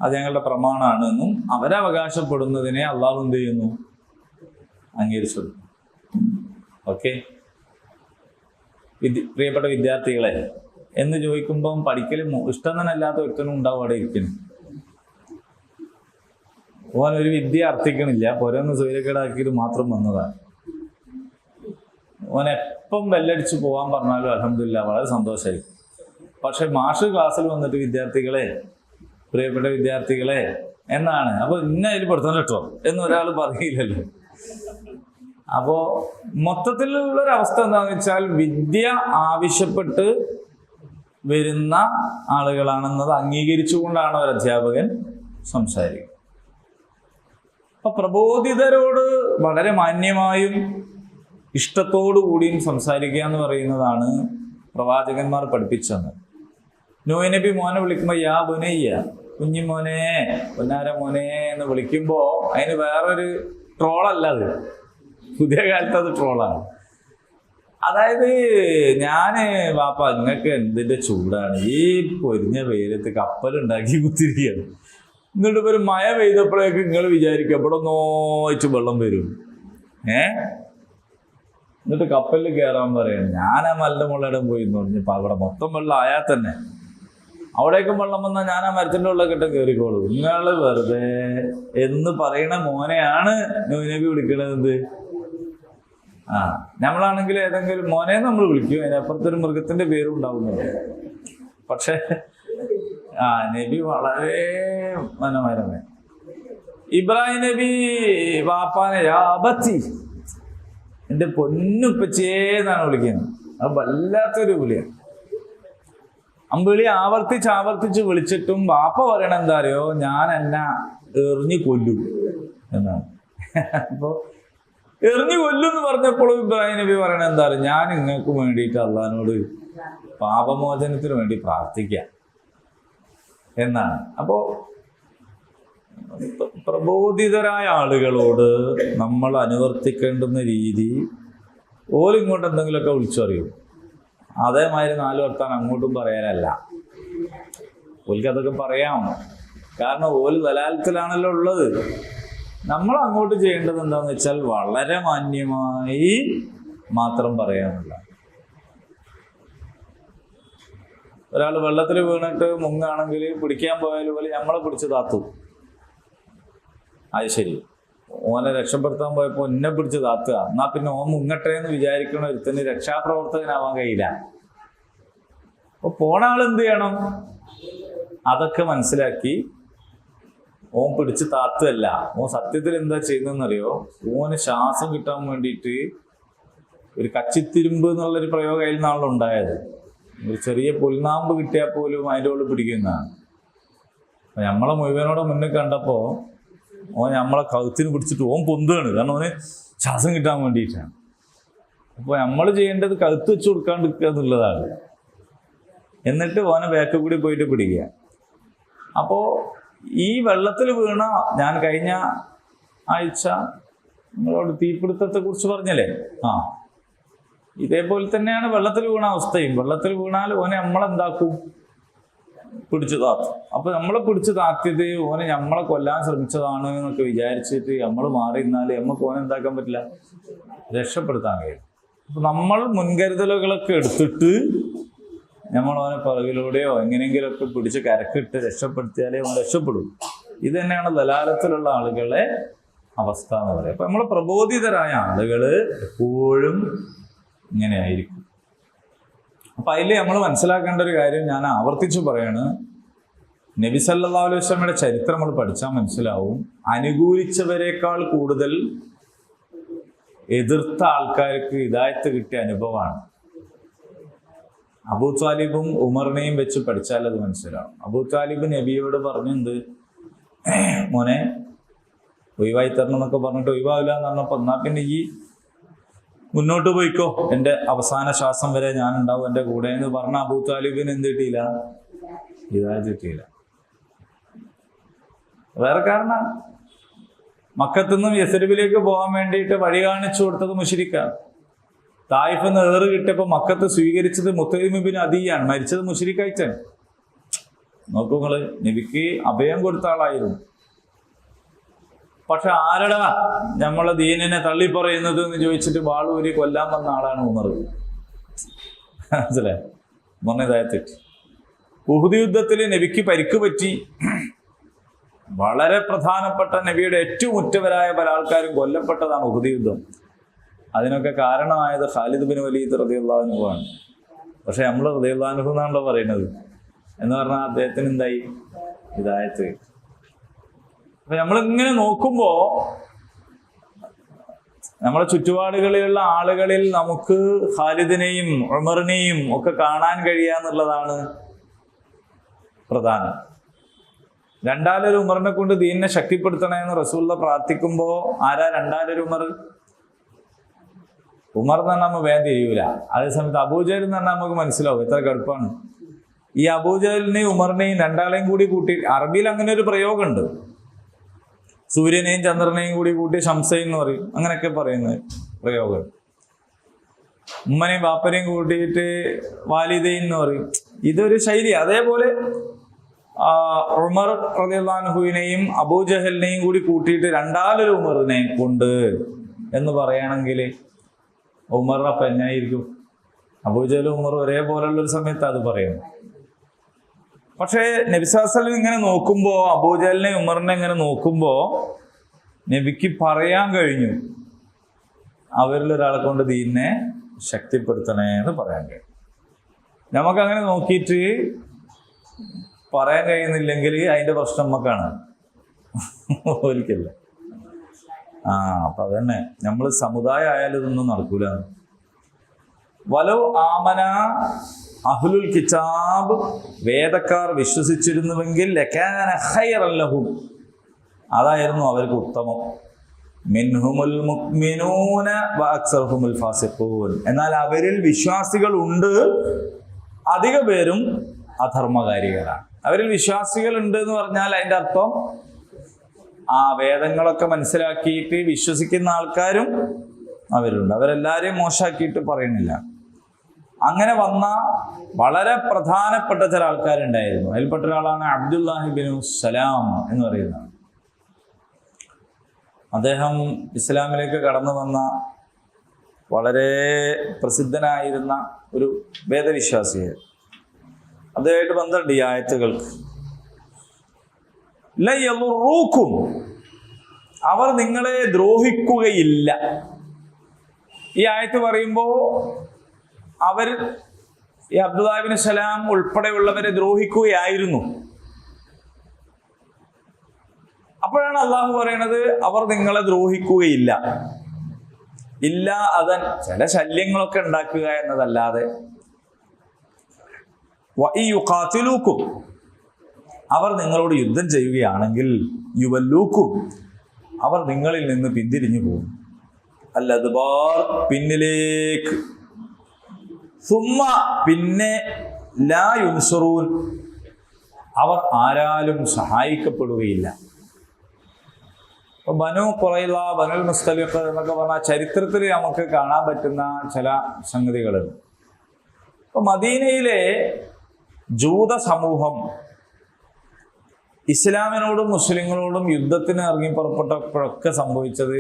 S1: അത് ഞങ്ങളുടെ പ്രമാണമാണ് എന്നും അവരവകാശപ്പെടുന്നതിനെ അള്ളാഹു എന്ത് ചെയ്യുന്നു? അംഗീകരിച്ചു. ഓക്കെ, പ്രിയപ്പെട്ട വിദ്യാർത്ഥികളെ, എന്ന് ചോദിക്കുമ്പം പഠിക്കലും ഇഷ്ടം തന്നെ അല്ലാത്ത വ്യക്തിനും ഉണ്ടാവും അവിടെ ഇരിക്കുന്നു. ഓനൊരു വിദ്യ അർത്ഥിക്കണില്ല, പുരന്ന് സൂര്യക്കേടാക്കിയിട്ട് മാത്രം വന്നതാണ്. ഓൻ എപ്പം ബെല്ലടിച്ച് പോകാൻ പറഞ്ഞാലും അൽഹംദുലില്ലാ വളരെ സന്തോഷമായിരിക്കും. പക്ഷെ മാഷ് ക്ലാസ്സിൽ വന്നിട്ട് വിദ്യാർത്ഥികളെ, പ്രിയപ്പെട്ട വിദ്യാർത്ഥികളെ എന്നാണ്, അപ്പൊ ഇന്ന അതിൽ പെടുത്തണം കേട്ടോ എന്നൊരാൾ പറയില്ലല്ലോ. അപ്പോ മൊത്തത്തിലുള്ളൊരവസ്ഥ എന്താണെന്ന് വെച്ചാൽ വിദ്യ ആവശ്യപ്പെട്ട് വരുന്ന ആളുകളാണെന്നത് അംഗീകരിച്ചുകൊണ്ടാണ് ഒരു അധ്യാപകൻ സംസാരിക്കുന്നത്. അപ്പൊ പ്രബോധിതരോട് വളരെ മാന്യമായും ഇഷ്ടത്തോടു കൂടിയും സംസാരിക്കുക എന്ന് പറയുന്നതാണ് പ്രവാചകന്മാർ പഠിപ്പിച്ചത്. നൂഹ് നബി മോനെ വിളിക്കുമ്പോ യാ ബുനയ്യ, കുഞ്ഞിമോനെ, പൊന്നാര മോനെ എന്ന് വിളിക്കുമ്പോ അതിന് വേറൊരു ട്രോളല്ല, അത് പുതിയ കാലത്ത് അത് ട്രോളാണ്. അതായത് ഞാന് വാപ്പ നിങ്ങൾക്ക് എന്തിന്റെ ചൂടാണ്, ഈ പൊരിഞ്ഞ വെയിലത്ത് കപ്പലുണ്ടാക്കി കുത്തിരിക്കുകയാണ്. എന്നിട്ട് ഇപ്പൊ ഒരു മഴ പെയ്തപ്പോഴേക്ക് നിങ്ങൾ വിചാരിക്കും എവിടെ നോയിച്ച് വെള്ളം വരും. എന്നിട്ട് കപ്പലിൽ കയറാൻ പറയാണ്. ഞാൻ ആ മലിന്റെ മുകളിലിടം പോയി എന്ന് പറഞ്ഞപ്പോ അവിടെ മൊത്തം വെള്ളം ആയാൽ തന്നെ അവിടേക്കും വെള്ളം വന്നാൽ ഞാൻ ആ മരത്തിന്റെ ഉള്ളിൽ കയറിക്കോളൂ. നിങ്ങള് വെറുതെ എന്ന് പറയണ മോനെയാണ് നബി വിളിക്കണത്. നമ്മളാണെങ്കിൽ ഏതെങ്കിലും മോനെ നമ്മൾ വിളിക്കും, അതിനപ്പുറത്തൊരു മൃഗത്തിന്റെ പേരും ഉണ്ടാവുന്നുണ്ട്. പക്ഷെ നബി വളരെ മനോഹരമായി. ഇബ്രാഹിം നബി വാപ്പാനെ യാബത്തി, എന്റെ പൊന്നുപ്പച്ചേന്നാണ് വിളിക്കുന്നത്. അത് വല്ലാത്തൊരു വിളിയാണ്. അമ്പിളി ആവർത്തിച്ച് വിളിച്ചിട്ടും വാപ്പ പറയണ എന്താ അറിയോ, ഞാൻ എന്നെ എറിഞ്ഞു കൊല്ലും എന്നാണ്. അപ്പൊ എറിഞ്ഞു കൊല്ലും എന്ന് പറഞ്ഞപ്പോഴും ഇബ്രാഹിം നബി പറയണ എന്താ പറയുക, ഞാൻ നിങ്ങൾക്ക് വേണ്ടിയിട്ട് അള്ളാഹിനോട് പാപമോചനത്തിന് വേണ്ടി പ്രാർത്ഥിക്കാം എന്നാണ്. അപ്പോ പ്രബോധിതരായ ആളുകളോട് നമ്മൾ അനുവർത്തിക്കേണ്ടുന്ന രീതി ഓലിങ്ങോട്ട് എന്തെങ്കിലുമൊക്കെ വിളിച്ചറിയും, അതേമാതിരി 4 വർത്താനം അങ്ങോട്ടും പറയാനല്ല. ഓൽക്ക് അതൊക്കെ പറയാം, കാരണം ഓല് ദലാലത്തിലാണല്ലോ ഉള്ളത്. നമ്മൾ അങ്ങോട്ട് ചെയ്യേണ്ടത് എന്താന്ന് വെച്ചാൽ വളരെ മാന്യമായി മാത്രം പറയാനുള്ള. ഒരാൾ വെള്ളത്തിൽ വീണിട്ട് മുങ്ങാണെങ്കിൽ പിടിക്കാൻ പോയാലും പോലെ നമ്മളെ പിടിച്ച് താത്തു. അത് ശരി, ഓനെ രക്ഷപ്പെടുത്താൻ പോയപ്പോ എന്നെ പിടിച്ച് താത്തുക, എന്നാ പിന്നെ ഓൻ മുങ്ങട്ടെ എന്ന് വിചാരിക്കണ ഒരുത്തന് രക്ഷാപ്രവർത്തകനാവാൻ കഴിയില്ല. അപ്പൊ പോണ ആൾ എന്ത് ചെയ്യണം, അതൊക്കെ മനസ്സിലാക്കി ഓൻ പിടിച്ച് താത്തല്ല, ഓൻ സത്യത്തിൽ എന്താ ചെയ്യുന്നതെന്നറിയോ, ഓന് ശ്വാസം കിട്ടാൻ വേണ്ടിയിട്ട് ഒരു കച്ചിത്തിരുമ്പ് എന്നുള്ളൊരു പ്രയോഗം അതിൽ നിന്നാണല്ലോ ഉണ്ടായത്. ഒരു ചെറിയ പുൽനാമ്പ് കിട്ടിയാൽ പോലും അതിൻ്റെ ഉള്ളിൽ പിടിക്കുന്നതാണ്. അപ്പൊ നമ്മളെ മുഴുവനോടെ മുന്നിൽ കണ്ടപ്പോ ഓൻ നമ്മളെ കഴുത്തിന് പിടിച്ചിട്ട് ഓൻ പൊന്തുകയാണ്, കാരണം ഓന് ശ്വാസം കിട്ടാൻ വേണ്ടിയിട്ടാണ്. അപ്പോൾ നമ്മൾ ചെയ്യേണ്ടത് കഴുത്ത് വെച്ച് കൊടുക്കാണ്ടിരിക്കുക എന്നുള്ളതാണ്. എന്നിട്ട് ഓനെ ബാക്ക് കൂടി പോയിട്ട് പിടിക്കുക. അപ്പോൾ ഈ വെള്ളത്തിൽ വീണ, ഞാൻ കഴിഞ്ഞ ആഴ്ച നിങ്ങളോട് തീപിടുത്തത്തെ കുറിച്ച് പറഞ്ഞല്ലേ, ഇതേപോലെ തന്നെയാണ് വെള്ളത്തിൽ വീണ അവസ്ഥയും. വെള്ളത്തിൽ വീണാൽ ഓനെ നമ്മളെന്താക്കും, പിടിച്ചു താത്തും. അപ്പൊ നമ്മളെ പിടിച്ചു താത്തിയത് ഓനെ നമ്മളെ കൊല്ലാൻ ശ്രമിച്ചതാണ് എന്നൊക്കെ വിചാരിച്ചിട്ട് നമ്മൾ മാറി നിന്നാല് നമുക്ക് ഓനെ എന്താക്കാൻ പറ്റില്ല, രക്ഷപ്പെടുത്താൻ കഴിയും. അപ്പൊ നമ്മൾ മുൻകരുതലുകളൊക്കെ എടുത്തിട്ട് നമ്മൾ ഓനെ പുറകിലൂടെയോ എങ്ങനെയെങ്കിലുമൊക്കെ പിടിച്ച് കരക്കിട്ട് രക്ഷപ്പെടുത്തിയാലേ ഓൻ രക്ഷപ്പെടും. ഇത് തന്നെയാണ് ദലാലത്തിലുള്ള ആളുകളെ അവസ്ഥ എന്ന് പറയുന്നത്. അപ്പൊ നമ്മളെ പ്രബോധിതരായ ആളുകള് എപ്പോഴും ഇങ്ങനെ ആയിരിക്കും. അപ്പൊ അതിൽ നമ്മൾ മനസ്സിലാക്കേണ്ട ഒരു കാര്യം ഞാൻ ആവർത്തിച്ചു പറയാണ്, നബി സല്ലല്ലാഹു അലൈഹി വസല്ലമയുടെ ചരിത്രം നമ്മൾ പഠിച്ചാൽ മനസ്സിലാവും, അനുകൂലിച്ചവരെക്കാൾ കൂടുതൽ എതിർത്ത ആൾക്കാർക്ക് ഹിദായത്ത് കിട്ടിയ അനുഭവമാണ്. അബൂ താലിബും ഉമറിനെയും വെച്ച് പഠിച്ചാൽ അത് മനസ്സിലാവും. അബൂ താലിബ് നബിയോട് പറഞ്ഞത്, മോനെ ഒഴിവായി തരണം എന്നൊക്കെ പറഞ്ഞിട്ട് ഒഴിവാവില്ല എന്ന് പറഞ്ഞപ്പോ, എന്നാ പിന്നെ ഈ മുന്നോട്ട് പോയിക്കോ, എൻ്റെ അവസാന ശ്വാസം വരെ ഞാൻ ഉണ്ടാവും എൻ്റെ കൂടെ എന്ന് പറഞ്ഞ അബൂ താലിബിന് എന്ത് കിട്ടിയില്ല, ഹിദായത്ത് കിട്ടിയില്ല. വേറെ കാരണം, മക്കത്തു നിന്നും യസ്രിബിലേക്ക് പോകാൻ വേണ്ടിയിട്ട് വഴി കാണിച്ചു കൊടുത്തത് മുശ്രിക്കാണ്. തായിഫ് നിന്ന് ഏറ് കിട്ടിയപ്പോൾ മക്കത്ത് സ്വീകരിച്ചത് മുത്തൈം ഇബ്നു അദിയാണ്, മരിച്ചത് മുശ്രിക്കായിട്ടാണ്. നോക്കൂ നിങ്ങള്, നബിക്ക് അഭയം കൊടുത്ത ആളായിരുന്നു. പക്ഷെ ആരടാ നമ്മളെ ദീനിനെ തള്ളിപ്പറയുന്നത് എന്ന് ചോദിച്ചിട്ട് വാളൂരി കൊല്ലാൻ വന്ന ആളാണ് ഉമർ. മനസ്സിലായി, ഉമറിനെതായ തെറ്റ്. ഉഹുദ് യുദ്ധത്തിൽ നബിക്ക് പരിക്ക് പറ്റി. വളരെ പ്രധാനപ്പെട്ട നബിയുടെ ഏറ്റവും ഉറ്റവരായ പല ആൾക്കാരും കൊല്ലപ്പെട്ടതാണ് ഉഹുദ് യുദ്ധം. അതിനൊക്കെ കാരണമായത് ഖാലിദ് ബിൻ വലീദ് റളിയല്ലാഹു അൻഹു ആണ്. പക്ഷെ നമ്മൾ റളിയല്ലാഹു അൻഹു എന്നാണല്ലോ പറയുന്നത്. എന്ന് പറഞ്ഞാൽ അദ്ദേഹത്തിന് എന്തായി, ഹിദായത്ത്. അപ്പൊ നമ്മളിങ്ങനെ നോക്കുമ്പോ നമ്മളെ ചുറ്റുപാടുകളിലുള്ള ആളുകളിൽ നമുക്ക് ഖാലിദിനെയും ഉമറിനെയും ഒക്കെ കാണാൻ കഴിയാന്നുള്ളതാണ് പ്രധാനം. രണ്ടാലൊരു ഉമറിനെ കൊണ്ട് ദീനിനെ ശക്തിപ്പെടുത്തണമെന്ന് റസൂലുള്ള പ്രാർത്ഥിക്കുമ്പോ ആരാ രണ്ടാലൊരു ഉമർ? ഉമർ എന്ന് പറഞ്ഞാൽ നമുക്ക് വേഗം തിരിയൂല. അതേസമയത്ത് അബൂജഹൽ എന്ന് പറഞ്ഞാൽ നമുക്ക് മനസ്സിലാവും എത്ര കടുപ്പാണ്. ഈ അബൂജഹലിനെയും ഉമറിനെയും രണ്ടാളെയും കൂടി കൂട്ടി, അറബിയിൽ അങ്ങനെ ഒരു പ്രയോഗമുണ്ട്, സൂര്യനെയും ചന്ദ്രനെയും കൂടി കൂട്ടി ഷംസൈൻ എന്ന് പറയും, അങ്ങനെയൊക്കെ പറയുന്ന പ്രയോഗം. ഉമ്മനെയും ബാപ്പനെയും കൂട്ടിയിട്ട് വാലിദൈൻ എന്ന് പറയും. ഇതൊരു ശൈലി. അതേപോലെ ഉമർ റളിയല്ലാഹു അൻഹുവിനെയും അബൂജഹലിനെയും കൂടി കൂട്ടിയിട്ട് രണ്ടാലൊരു ഉമറിനെ കൊണ്ട് എന്ന് പറയുകയാണെങ്കിൽ ഉമർ അപ്പം എങ്ങനെയായിരിക്കും? അബൂജഹലും ഉമർ ഒരേപോലെയുള്ളൊരു സമയത്ത് അത് പറയുന്നു. പക്ഷേ നബി സല്ലല്ലാഹു അലൈഹി വസല്ലം ഇങ്ങനെ നോക്കുമ്പോൾ, അബൂജഹലിനെ ഉമറിനെ ഇങ്ങനെ നോക്കുമ്പോൾ നബിക്ക് പറയാൻ കഴിഞ്ഞു, അവരിലൊരാളെ കൊണ്ട് ദീനിനെ ശക്തിപ്പെടുത്തണേ എന്ന് പറയാൻ കഴിയും. നമുക്കങ്ങനെ നോക്കിയിട്ട് പറയാൻ കഴിയുന്നില്ലെങ്കിൽ അതിൻ്റെ പ്രശ്നം നമുക്കാണ്, ഒരിക്കല്ല. അപ്പം അതന്നെ, നമ്മൾ സമുദായം ആയാലും ഇതൊന്നും നടക്കൂല. വലൗ ആമന അഹ്ലുൽ കിതാബ്, വേദക്കാർ വിശ്വസിച്ചിരുന്നുവെങ്കിൽ ലകാന ഖൈറൻ ലഹും, അതായിരുന്നു അവർക്ക് ഉത്തമം. മിൻഹുമുൽ മുഅ്മിനൂന വഅക്സറുഹുമുൽ ഫാസിഖൂൻ, എന്നാൽ അവരിൽ വിശ്വാസികൾ ഉണ്ട്, അധിക പേരും അധർമ്മകാരികളാണ്. അവരിൽ വിശ്വാസികൾ ഉണ്ട് എന്ന് പറഞ്ഞാൽ അതിൻ്റെ അർത്ഥം ആ വേദങ്ങളൊക്കെ മനസ്സിലാക്കിയിട്ട് വിശ്വസിക്കുന്ന ആൾക്കാരും അവരുണ്ട്. അവരെല്ലാവരെയും മോശമാക്കിയിട്ട് പറയുന്നില്ല. അങ്ങനെ വന്ന വളരെ പ്രധാനപ്പെട്ട ചില ആൾക്കാരുണ്ടായിരുന്നു. അതിൽപ്പെട്ട ഒരാളാണ് അബ്ദുല്ലാഹി ഇബ്നു സലാം എന്ന് പറയുന്നത്. അദ്ദേഹം ഇസ്ലാമിലേക്ക് കടന്നു വന്ന വളരെ പ്രസിദ്ധനായിരുന്ന ഒരു വേദവിശ്വാസിയായിരുന്നു. അദ്ദേഹമായിട്ട് ബന്ധമുണ്ട് ഈ ആയത്തുകൾക്ക്. ല യളുറൂക്കും, അവർ നിങ്ങളെ ദ്രോഹിക്കുകയില്ല. ഈ ആയത്ത് പറയുമ്പോൾ അവർ ഈ അബ്ദുല്ലാഹി ഇബ്നു സലാം ഉൾപ്പെടെയുള്ളവരെ ദ്രോഹിക്കുകയായിരുന്നു. അപ്പോഴാണ് അള്ളാഹു പറയണത് അവർ നിങ്ങളെ ദ്രോഹിക്കുകയില്ല. ഇല്ല അതൻ, ചില ശല്യങ്ങളൊക്കെ ഉണ്ടാക്കുക എന്നതല്ലാതെ. വഇയുഖാതിലൂക്കും, അവർ നിങ്ങളോട് യുദ്ധം ചെയ്യുകയാണെങ്കിൽ യുവല്ലൂക്കും, അവർ നിങ്ങളിൽ നിന്ന് പിന്തിരിഞ്ഞു പോകും. അല്ലദ്ബാർ, പിന്നിലേക്ക്. സുമ്മ, പിന്നെ ലാ യുൻസറൂൻ, അവർ ആരാലും സഹായിക്കപ്പെടുകയില്ല. ഇപ്പൊ ബനു ഖുറൈള, ബനുൽ മുസ്തലിഖ് എന്നൊക്കെ പറഞ്ഞാൽ ചരിത്രത്തിൽ നമുക്ക് കാണാൻ പറ്റുന്ന ചില സംഗതികളുണ്ട്. ഇപ്പൊ മദീനയിലെ ജൂത സമൂഹം ഇസ്ലാമിനോടും മുസ്ലിങ്ങളോടും യുദ്ധത്തിന് ഇറങ്ങി പുറപ്പെട്ടപ്പോഴൊക്കെ സംഭവിച്ചത്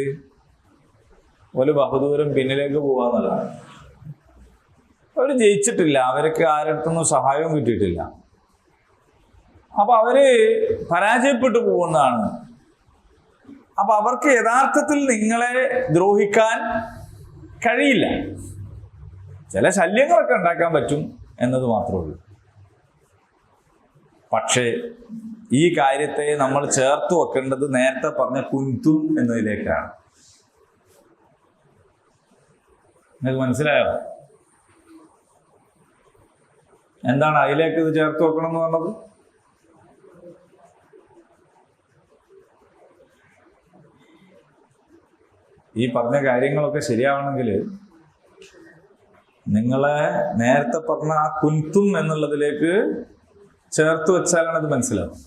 S1: ഒരു ബഹുദൂരം പിന്നിലേക്ക് പോവാന്നുള്ളതാണ്. അവർ ജയിച്ചിട്ടില്ല, അവർക്ക് ആരടുത്തൊന്നും സഹായവും കിട്ടിയിട്ടില്ല. അപ്പൊ അവര് പരാജയപ്പെട്ടു പോകുന്നതാണ്. അപ്പൊ അവർക്ക് യഥാർത്ഥത്തിൽ നിങ്ങളെ ദ്രോഹിക്കാൻ കഴിയില്ല. ചില ശല്യങ്ങളൊക്കെ ഉണ്ടാക്കാൻ പറ്റും എന്നത് മാത്രമേ ഉള്ളൂ. പക്ഷേ ഈ കാര്യത്തെ നമ്മൾ ചേർത്ത് വെക്കേണ്ടത് നേരത്തെ പറഞ്ഞ കുൻതും എന്നതിലേക്കാണ്. നിങ്ങൾക്ക് മനസ്സിലായോ എന്താണ് അതിലേക്ക് ഇത് ചേർത്ത് വെക്കണം എന്ന് പറഞ്ഞത്? ഈ പറഞ്ഞ കാര്യങ്ങളൊക്കെ ശരിയാവണമെങ്കിൽ നിങ്ങളെ നേരത്തെ പറഞ്ഞ ആ കുൻതും എന്നുള്ളതിലേക്ക് ചേർത്ത് വെച്ചാലാണ് അത് മനസ്സിലാവും.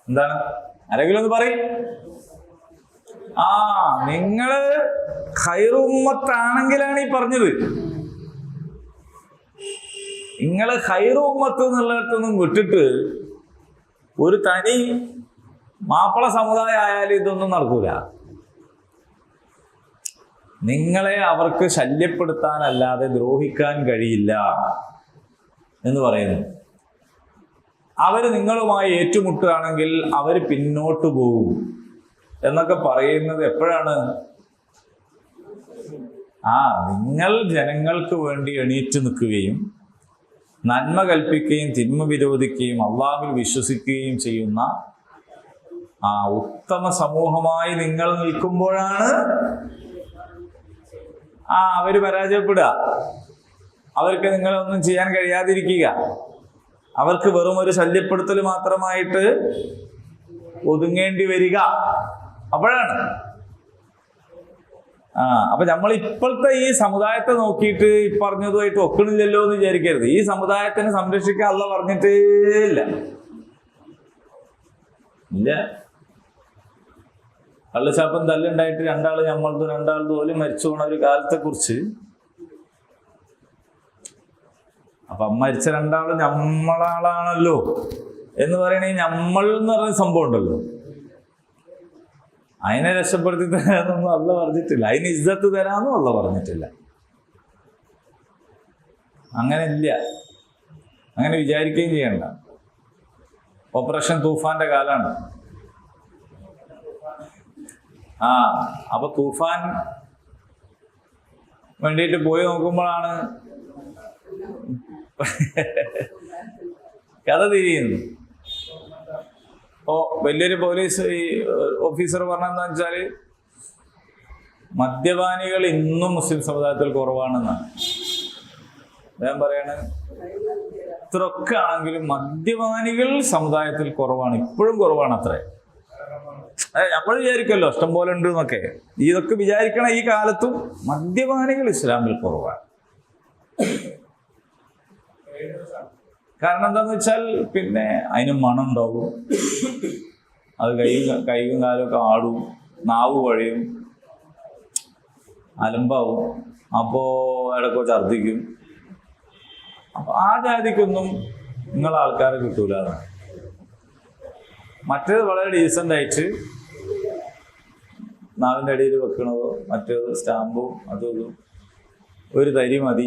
S1: എന്താണ്? ആരെങ്കിലും ഒന്ന് പറയും. നിങ്ങള് ഖൈറു ഉമ്മത്താണെങ്കിലാണ് ഈ പറഞ്ഞത്. നിങ്ങള് ഖൈറു ഉമ്മത്ത് എന്നുള്ളിടത്തൊന്നും വിട്ടിട്ട് ഒരു തനി മാപ്പിള സമുദായം ആയാലും ഇതൊന്നും നടക്കൂല. നിങ്ങളെ അവർക്ക് ശല്യപ്പെടുത്താനല്ലാതെ ദ്രോഹിക്കാൻ കഴിയില്ല എന്ന് പറയുന്നു. അവര് നിങ്ങളുമായി ഏറ്റുമുട്ടുകയാണെങ്കിൽ അവർ പിന്നോട്ട് പോകും എന്നൊക്കെ പറയുന്നത് എപ്പോഴാണ്? നിങ്ങൾ ജനങ്ങൾക്ക് വേണ്ടി എണീറ്റ് നിൽക്കുകയും നന്മ കൽപ്പിക്കുകയും തിന്മ വിരോധിക്കുകയും അള്ളാഹുവിൽ വിശ്വസിക്കുകയും ചെയ്യുന്ന ഉത്തമ സമൂഹമായി നിങ്ങൾ നിൽക്കുമ്പോഴാണ് അവര് പരാജയപ്പെടുക. അവർക്ക് നിങ്ങളൊന്നും ചെയ്യാൻ കഴിയാതിരിക്കുക. അവർക്ക് വെറും ഒരു ശല്യപ്പെടുത്തൽ മാത്രമായിട്ട് ഒതുങ്ങേണ്ടി വരിക. അപ്പോഴാണ് അപ്പൊ നമ്മൾ ഇപ്പോഴത്തെ ഈ സമുദായത്തെ നോക്കിയിട്ട് ഈ പറഞ്ഞതുമായിട്ട് ഒക്കണില്ലല്ലോ എന്ന് വിചാരിക്കരുത്. ഈ സമുദായത്തിനെ സംരക്ഷിക്കാൻ അള്ളാഹ് പറഞ്ഞിട്ടേ ഇല്ല. കള്ളുചാപ്പം തല്ലുണ്ടായിട്ട് രണ്ടാള് പോലും മരിച്ചു പോണ ഒരു കാലത്തെ കുറിച്ച് അപ്പൊ മരിച്ച രണ്ടാളും നമ്മളാളാണല്ലോ എന്ന് പറയണേ. നമ്മൾ എന്ന് പറയുന്ന സംഭവം ഉണ്ടല്ലോ, അതിനെ രക്ഷപ്പെടുത്തി തരാനൊന്നും അല്ല പറഞ്ഞിട്ടില്ല, അതിന് ഇസ്സത്ത് തരാന്നും അല്ല പറഞ്ഞിട്ടില്ല. അങ്ങനെ ഇല്ല, അങ്ങനെ വിചാരിക്കുകയും ചെയ്യണ്ട. ഓപ്പറേഷൻ തൂഫാന്റെ കാലാണ്. അപ്പൊ തൂഫാൻ വേണ്ടിയിട്ട് പോയി നോക്കുമ്പോഴാണ് കഥ തിരിയുന്നു. അപ്പോ വലിയൊരു പോലീസ് ഓഫീസർ പറഞ്ഞെന്താ വെച്ചാല്, മദ്യപാനികൾ ഇന്നും മുസ്ലിം സമുദായത്തിൽ കുറവാണെന്നാണ്. ഞാൻ പറയാണ്, ഇത്രയൊക്കെ ആണെങ്കിലും മദ്യപാനികൾ സമുദായത്തിൽ കുറവാണ്, ഇപ്പോഴും കുറവാണ് അത്രേ. നമ്മൾ വിചാരിക്കല്ലോ ഇഷ്ടം പോലെ ഉണ്ട് എന്നൊക്കെ. ഇതൊക്കെ വിചാരിക്കണ ഈ കാലത്തും മദ്യപാനികൾ ഇസ്ലാമിൽ കുറവാണ്. കാരണം എന്താന്ന് വെച്ചാൽ പിന്നെ അതിന് മണം ഉണ്ടാവും, അത് കൈയും കാലൊക്കെ ആടും, നാവ് വഴിയും, അലമ്പാവും, അപ്പോ ഇടയ്ക്കോ ഛർദ്ദിക്കും. അപ്പൊ ആ ജാതിക്കൊന്നും നിങ്ങളെ ആൾക്കാരെ കിട്ടൂല. മറ്റേത് വളരെ ഡീസൻ്റ് ആയിട്ട് നാവിൻ്റെ അടിയിൽ വെക്കണതോ മറ്റേത് സ്റ്റാമ്പും അതും ഒരു തരി മതി,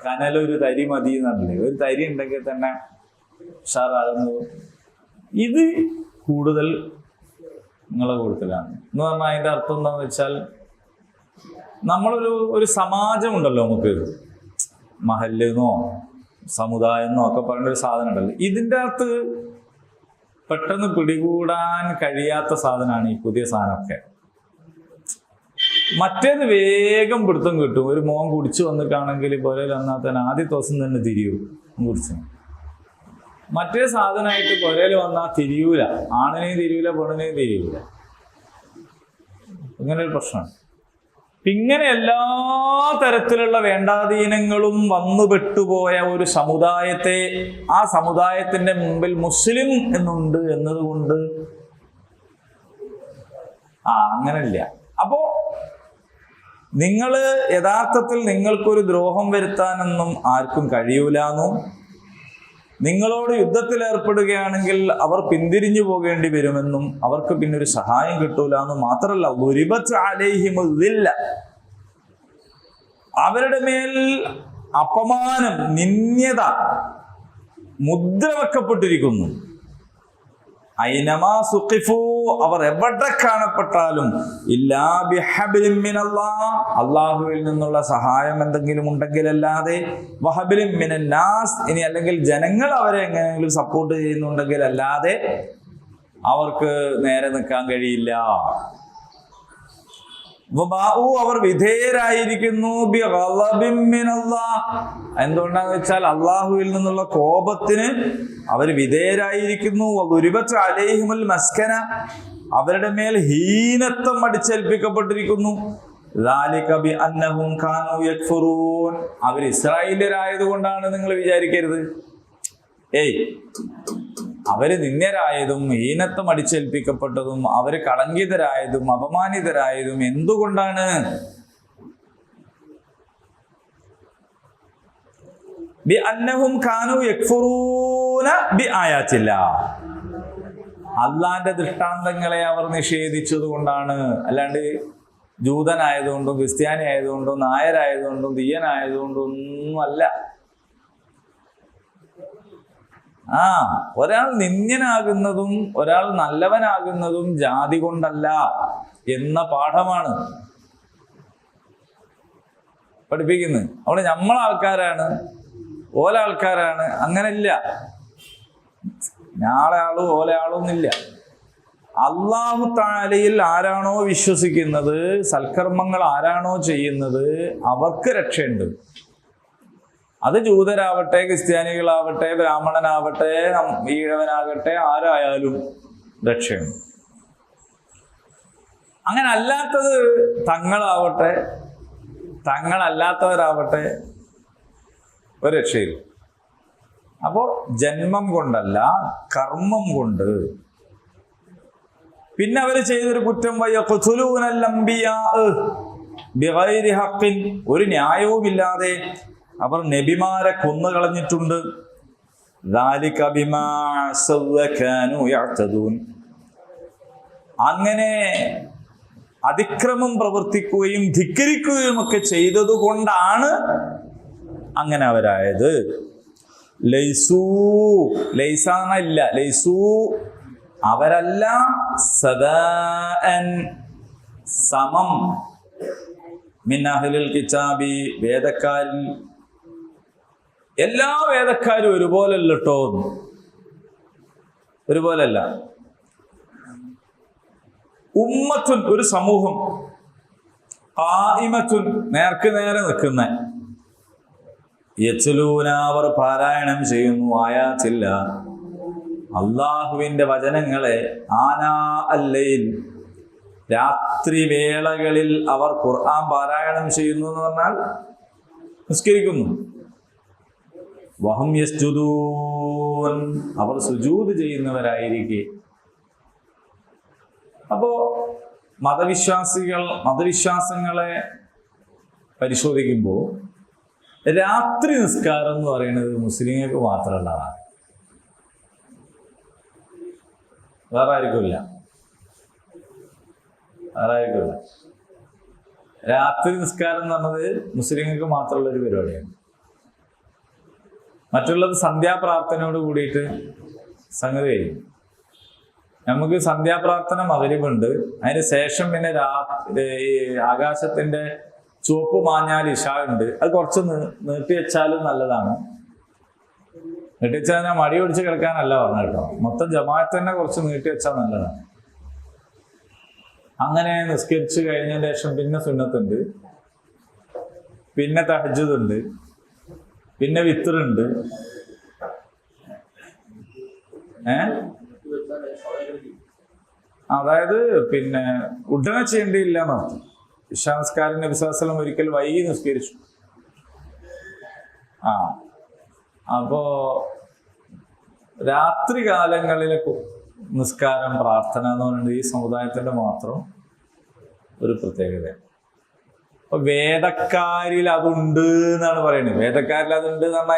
S1: കനലൊരു തരി മതി എന്നല്ലേ, ഒരു തരി ഉണ്ടെങ്കിൽ തന്നെ ഉഷാറാകുന്നത്. ഇത് കൂടുതൽ നിങ്ങളെ കൂടുതലാണ് എന്ന് പറഞ്ഞാൽ അതിൻ്റെ അർത്ഥം എന്താണെന്ന് വെച്ചാൽ, നമ്മളൊരു സമാജമുണ്ടല്ലോ, നമുക്ക് മഹല്ലെന്നോ സമുദായെന്നോ ഒക്കെ പറയുന്നൊരു സാധനം ഉണ്ടല്ലോ. ഇതിൻ്റെ അകത്ത് പെട്ടെന്ന് പിടികൂടാൻ കഴിയാത്ത സാധനമാണ് ഈ പുതിയ സാധനമൊക്കെ. മറ്റേത് വേഗം പിടുത്തം കിട്ടും. ഒരു മോൻ കുടിച്ചു വന്നിട്ടാണെങ്കിൽ പോലെ വന്നാൽ തന്നെ ആദ്യത്തെ ദിവസം തന്നെ തിരിയൂ കുടിച്ചു. മറ്റേ സാധനമായിട്ട് പുരയിൽ വന്നാൽ തിരിയൂല, ആണിനെയും തിരിയൂല പെണ്ണിനെയും തിരിയൂല. ഇങ്ങനെ ഒരു പ്രശ്നമാണ്. ഇങ്ങനെ എല്ലാ തരത്തിലുള്ള വേണ്ടാധീനങ്ങളും വന്നു പെട്ടുപോയ ഒരു സമുദായത്തെ, ആ സമുദായത്തിന്റെ മുമ്പിൽ മുസ്ലിം എന്നുണ്ട് എന്നതുകൊണ്ട് അങ്ങനെയില്ല. അപ്പോ നിങ്ങള് യഥാർത്ഥത്തിൽ നിങ്ങൾക്കൊരു ദ്രോഹം വരുത്താനൊന്നും ആർക്കും കഴിയൂലെന്നും, നിങ്ങളോട് യുദ്ധത്തിൽ ഏർപ്പെടുകയാണെങ്കിൽ അവർ പിന്തിരിഞ്ഞു പോകേണ്ടി വരുമെന്നും അവർക്ക് പിന്നെ ഒരു സഹായം കിട്ടൂലെന്നും മാത്രമല്ല, ദുരിബത്ത് അലൈഹിമുൽ ദില്ല, അവരുടെ മേൽ അപമാനം, നിന്ദ്യത മുദ്ര വെക്കപ്പെട്ടിരിക്കുന്നു. ഐനമാ സുഖിഫു, അവർ എവിടെ കാണപ്പെട്ടാലും ഇല്ലാ ബിഹബ്ലിൻ മിനല്ലാഹ്, അല്ലാഹുവിൽ നിന്നുള്ള സഹായം എന്തെങ്കിലും ഉണ്ടെങ്കിലല്ലാതെ, വഹബ്ലിൻ മിനന്നാസ്, ഇനി അല്ലെങ്കിൽ ജനങ്ങൾ അവരെ എങ്ങനെയെങ്കിലും സപ്പോർട്ട് ചെയ്യുന്നുണ്ടെങ്കിൽ അല്ലാതെ അവർക്ക് നേരെ നിൽക്കാൻ കഴിയില്ല. അവർ വിധേയരായിരിക്കുന്നു എന്തുകൊണ്ടാന്ന് വെച്ചാൽ അള്ളാഹുവിൽ നിന്നുള്ള കോപത്തിന് അവർ വിധേയരായിരിക്കുന്നു. അലൈഹിമുൽ മസ്കന, അവരുടെ മേൽ ഹീനത്വം അടിച്ചേൽപ്പിക്കപ്പെട്ടിരിക്കുന്നു. അവർ ഇസ്രായേലിയരായതുകൊണ്ടാണ് നിങ്ങൾ വിചാരിക്കരുത്. അവര് നിന്ദ്യരായതും ഹീനത്വം അടിച്ചേൽപ്പിക്കപ്പെട്ടതും അവര് കളങ്കിതരായതും അപമാനിതരായതും എന്തുകൊണ്ടാണ്? അള്ളാന്റെ ദൃഷ്ടാന്തങ്ങളെ അവർ നിഷേധിച്ചത് കൊണ്ടാണ്. അല്ലാണ്ട് ജൂതനായതുകൊണ്ടും ക്രിസ്ത്യാനി ആയതുകൊണ്ടും നായരായതുകൊണ്ടും തീയനായതുകൊണ്ടും ഒന്നും അല്ല. ഒരാൾ നിന്ദ്യനാകുന്നതും ഒരാൾ നല്ലവനാകുന്നതും ജാതി കൊണ്ടല്ല എന്ന പാഠമാണ് പഠിപ്പിക്കുന്നത്. അവിടെ നമ്മളാൾക്കാരാണ്, ഓലാൾക്കാരാണ്, അങ്ങനെയില്ല. ഞാളെ ആളും ഓല ആളൊന്നുമില്ല. അല്ലാഹു തആലയിൽ ആരാണോ വിശ്വസിക്കുന്നത്, സൽക്കർമ്മങ്ങൾ ആരാണോ ചെയ്യുന്നത്, അവർക്ക് രക്ഷയുണ്ട്. അത് ജൂതരാവട്ടെ, ക്രിസ്ത്യാനികളാവട്ടെ, ബ്രാഹ്മണനാവട്ടെ, ഈഴവനാകട്ടെ, ആരായാലും രക്ഷയുണ്ട്. അങ്ങനെ അല്ലാത്തത് തങ്ങളാവട്ടെ തങ്ങളല്ലാത്തവരാവട്ടെ ഒരു രക്ഷയില്ല. അപ്പോ ജന്മം കൊണ്ടല്ല, കർമ്മം കൊണ്ട്. പിന്നെ അവർ ചെയ്തൊരു കുറ്റം, ഒരു ന്യായവുമില്ലാതെ അവർ നബിമാരെ കൊന്നുകളഞ്ഞിട്ടുണ്ട്. ذَلِكَ بِمَا عَصَوْا وَكَانُوا يَعْتَدُونَ. അങ്ങനെ അതിക്രമം പ്രവർത്തിക്കുകയും ധിക്കരിക്കുകയും ഒക്കെ ചെയ്തത് കൊണ്ടാണ് അങ്ങനെ അവരായത്. ലൈസൂ, ലൈസാനല്ല, ലൈസൂ അവരല്ല, സദാഅൻ സമം, മിൻ അഹ്ലിൽ കിതാബി വേദക്കാരിൽ എല്ലാ വേദക്കാരും ഒരുപോലല്ല കേട്ടോ, ഒരുപോലല്ല. ഉമ്മത്തുൻ ഒരു സമൂഹം, ഖായിമത്തുൻ നേർക്ക് നേരെ നിൽക്കുന്ന, യത്ലൂന അവർ പാരായണം ചെയ്യുന്നു, ആയാത്തില്ല അള്ളാഹുവിന്റെ വചനങ്ങളെ, ആനാ അല്ലയിൽ രാത്രി വേളകളിൽ അവർ ഖുർആൻ പാരായണം ചെയ്യുന്നു എന്ന് പറഞ്ഞാൽ നിസ്കരിക്കുന്നു. വഹം യസ്ജുദൂൻ അവർ സുജൂദ് ചെയ്യുന്നവരായിരിക്കെ. അപ്പോ മതവിശ്വാസങ്ങളെ പരിശോധിക്കുമ്പോൾ രാത്രി നിസ്കാരം എന്ന് പറയുന്നത് മുസ്ലിങ്ങൾക്ക് മാത്രമുള്ളതാണ്, വേറെ ആർക്കുമില്ല. രാത്രി നിസ്കാരം എന്ന് പറഞ്ഞത് മുസ്ലിങ്ങൾക്ക് മാത്രമുള്ള ഒരു പരിപാടിയാണ്. മറ്റുള്ളത് സന്ധ്യാപ്രാർത്ഥനയോട് കൂടിയിട്ട് സംഗതി കഴിയും. നമുക്ക് സന്ധ്യാപ്രാർത്ഥന മഗ്‌രിബുണ്ട്, അതിന് ശേഷം പിന്നെ ആകാശത്തിന്റെ ചുവപ്പ് മാഞ്ഞാൽ ഇശാ ഉണ്ട്. അത് കുറച്ച് നീട്ടി വെച്ചാലും നല്ലതാണ്. നീട്ടി വെച്ചാൽ ഞാൻ മടി പിടിച്ച് കിടക്കാനല്ല പറഞ്ഞു കേട്ടോ, മൊത്തം ജമാഅത്ത് തന്നെ കുറച്ച് നീട്ടി വെച്ചാൽ നല്ലതാണ്. അങ്ങനെ നിസ്കരിച്ച് കഴിഞ്ഞതിന് ശേഷം പിന്നെ സുന്നത്തുണ്ട്, പിന്നെ തഹജ്ജുദുണ്ട്, പിന്നെ വിത്റുണ്ട്. അതായത് പിന്നെ ഉടനെ ചെയ്യേണ്ടിയില്ല എന്നർത്ഥം. ഇശാസ്കാരൻ നബി സ്വല്ലല്ലാഹു അലൈഹി വസല്ലം ഒരിക്കൽ വൈകി നിസ്കരിച്ചു. അപ്പോ രാത്രി കാലങ്ങളിലെ നിസ്കാരം, പ്രാർത്ഥന എന്ന് പറയുന്നത് ഈ സമുദായത്തിന്റെ മാത്രം ഒരു പ്രത്യേകത. അപ്പൊ വേദക്കാരിൽ അതുണ്ട് എന്നാണ് പറയുന്നത്. വേദക്കാരിൽ അതുണ്ട് എന്ന് പറഞ്ഞാൽ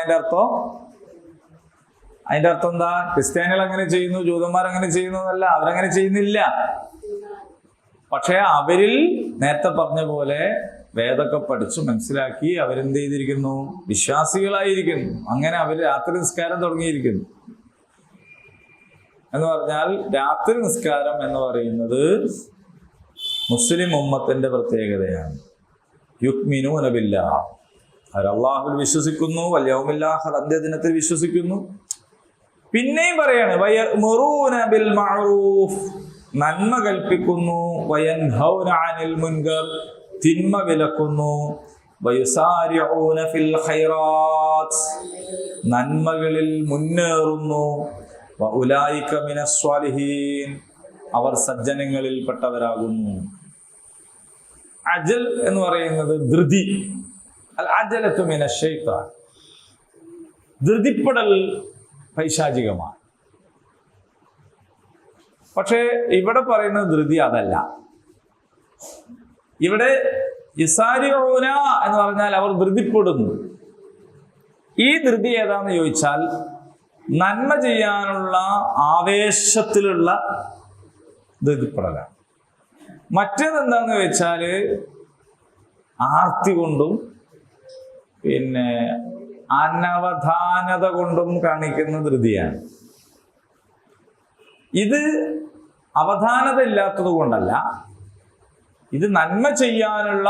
S1: അതിന്റെ അർത്ഥം എന്താ? ക്രിസ്ത്യാനികൾ അങ്ങനെ ചെയ്യുന്നു, ജൂതന്മാർ അങ്ങനെ ചെയ്യുന്നു എന്നല്ല, അവരങ്ങനെ ചെയ്യുന്നില്ല. പക്ഷെ അവരിൽ നേരത്തെ പറഞ്ഞ പോലെ വേദമൊക്കെ പഠിച്ചു മനസ്സിലാക്കി അവരെന്ത് ചെയ്തിരിക്കുന്നു? വിശ്വാസികളായിരിക്കുന്നു. അങ്ങനെ അവർ രാത്രി നിസ്കാരം തുടങ്ങിയിരിക്കുന്നു. എന്ന് പറഞ്ഞാൽ രാത്രി നിസ്കാരം എന്ന് പറയുന്നത് മുസ്ലിം ഉമ്മത്തിന്റെ പ്രത്യേകതയാണ്. യുക്മിനൂന ബില്ലാഹ്, അവർ അല്ലാഹുവിൽ വിശ്വസിക്കുന്നു, വൽ യൗമിൽ ആഖിർ അന്ത്യദിനത്തിൽ വിശ്വസിക്കുന്നു. പിന്നെയും പറയാണ് വയഅ്മുറൂന ബിൽ മഅറൂഫ്, നന്മ കൽപ്പിക്കുന്നു, വയൻഹൗന അനിൽ മുൻകർ, തിന്മ വിലക്കുന്നു, വയുസാരിഊന ഫിൽ ഖൈറാത്ത്, നന്മകളിൽ മുന്നേറുന്നു, വഉലൈക മിനസ് സ്വാലിഹീൻ, അവർ സജ്ജനങ്ങളിൽപ്പെട്ടവരാകുന്നു. അജൽ എന്ന് പറയുന്നത് ധൃതി, അൽ അജലതു മിനശ് ശൈത്താൻ, ധൃതിപ്പെടൽ പൈശാചികമാണ്. പക്ഷേ ഇവിടെ പറയുന്ന ധൃതി അതല്ല. ഇവിടെ യസാരിഊന എന്ന് പറഞ്ഞാൽ അവർ ധൃതിപ്പെടുന്നു. ഈ ധൃതി ഏതാന്ന് ചോദിച്ചാൽ നന്മ ചെയ്യാനുള്ള ആവേശത്തിലുള്ള ധൃതിപ്പെടലാണ്. മറ്റേതെന്താന്ന് വെച്ചാല് ആർത്തി കൊണ്ടും പിന്നെ അനവധാനത കൊണ്ടും കാണിക്കുന്ന ധൃതിയാണ്. ഇത് അവധാനത ഇല്ലാത്തത് കൊണ്ടല്ല, ഇത് നന്മ ചെയ്യാനുള്ള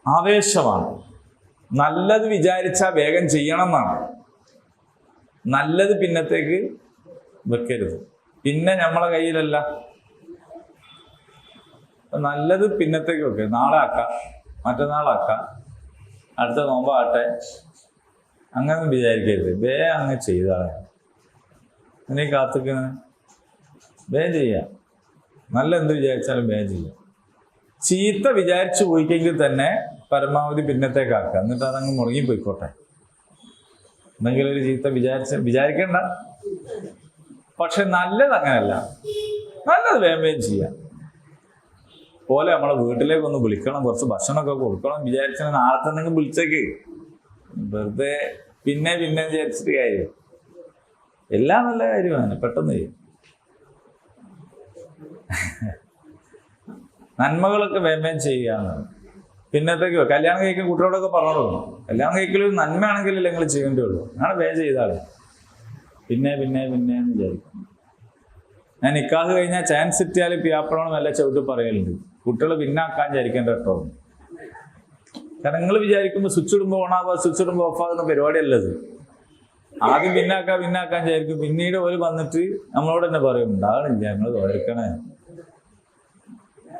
S1: ആവേശമാണ്. നല്ലത് വിചാരിച്ചാൽ വേഗം ചെയ്യണം എന്നാണ്. നല്ലത് പിന്നത്തേക്ക് വെക്കരുത്. പിന്നെ നമ്മളെ കയ്യിലല്ല, നല്ലത് പിന്നത്തേക്ക് വെക്കരുത്. നാളെ ആക്കാം, മറ്റന്നാളാക്കാം, അടുത്ത നോമ്പാട്ടെ, അങ്ങനെ വിചാരിക്കരുത്. അങ്ങ് ചെയ്താളെ അങ്ങനെ കാത്തിക്കുന്നത് വേഗം ചെയ്യാം. നല്ല എന്ത് വിചാരിച്ചാലും വേഗം ചെയ്യാം. ചീത്ത വിചാരിച്ചു പോയിക്കെങ്കിൽ തന്നെ പരമാവധി പിന്നത്തേക്കാക്കുക, എന്നിട്ട് അതങ്ങ് മുടങ്ങിപ്പോയിക്കോട്ടെ. എന്തെങ്കിലും ഒരു ചീത്ത വിചാരിക്കണ്ട. പക്ഷെ നല്ലത് അങ്ങനെയല്ല, നല്ലത് വേഗം ചെയ്യാം. പോലെ നമ്മളെ വീട്ടിലേക്കൊന്ന് വിളിക്കണം, കുറച്ച് ഭക്ഷണമൊക്കെ കൊടുക്കണം വിചാരിച്ചാൽ നാളെ തന്നെ വിളിച്ചേക്ക്. വെറുതെ പിന്നെ വിചാരിച്ചിട്ട് കാര്യം. എല്ലാം നല്ല കാര്യമാണ്, പെട്ടെന്ന് ചെയ്യും. നന്മകളൊക്കെ വേഗം ചെയ്യാന്ന്. പിന്നത്തേക്കോ കല്യാണം കഴിക്കുന്ന കുട്ടികളോടൊക്കെ പറഞ്ഞു കൊടുക്കണം, കല്യാണം കഴിക്കലൊരു നന്മയാണെങ്കിലല്ലേ നിങ്ങൾ ചെയ്യേണ്ടി ഉള്ളൂ. അങ്ങനെ വേഗം ചെയ്താളെ. പിന്നെ എന്ന് വിചാരിക്കും. ഞാൻ നിക്കാഹ് കഴിഞ്ഞാൽ ചാൻസ് കിട്ടിയാൽ പിയാപ്പളോട് നല്ല ചവിട്ട് പറയലുണ്ട്, കുട്ടികൾ പിന്നാക്കാൻ വിചാരിക്കേണ്ട കേട്ടോ. കാരണം നിങ്ങൾ വിചാരിക്കുമ്പോൾ സ്വിച്ച് ഇടുമ്പോൾ ഓണാവുക, സ്വിച്ച് ഇടുമ്പോൾ ഓഫാകുന്ന പരിപാടിയല്ലത്. ആദ്യം പിന്നാക്കാൻ വിചാരിക്കും, പിന്നീട് ഒരു വന്നിട്ട് നമ്മളോട് തന്നെ പറയും ഉണ്ടാകണില്ല, ഞങ്ങൾ തോർക്കണേ.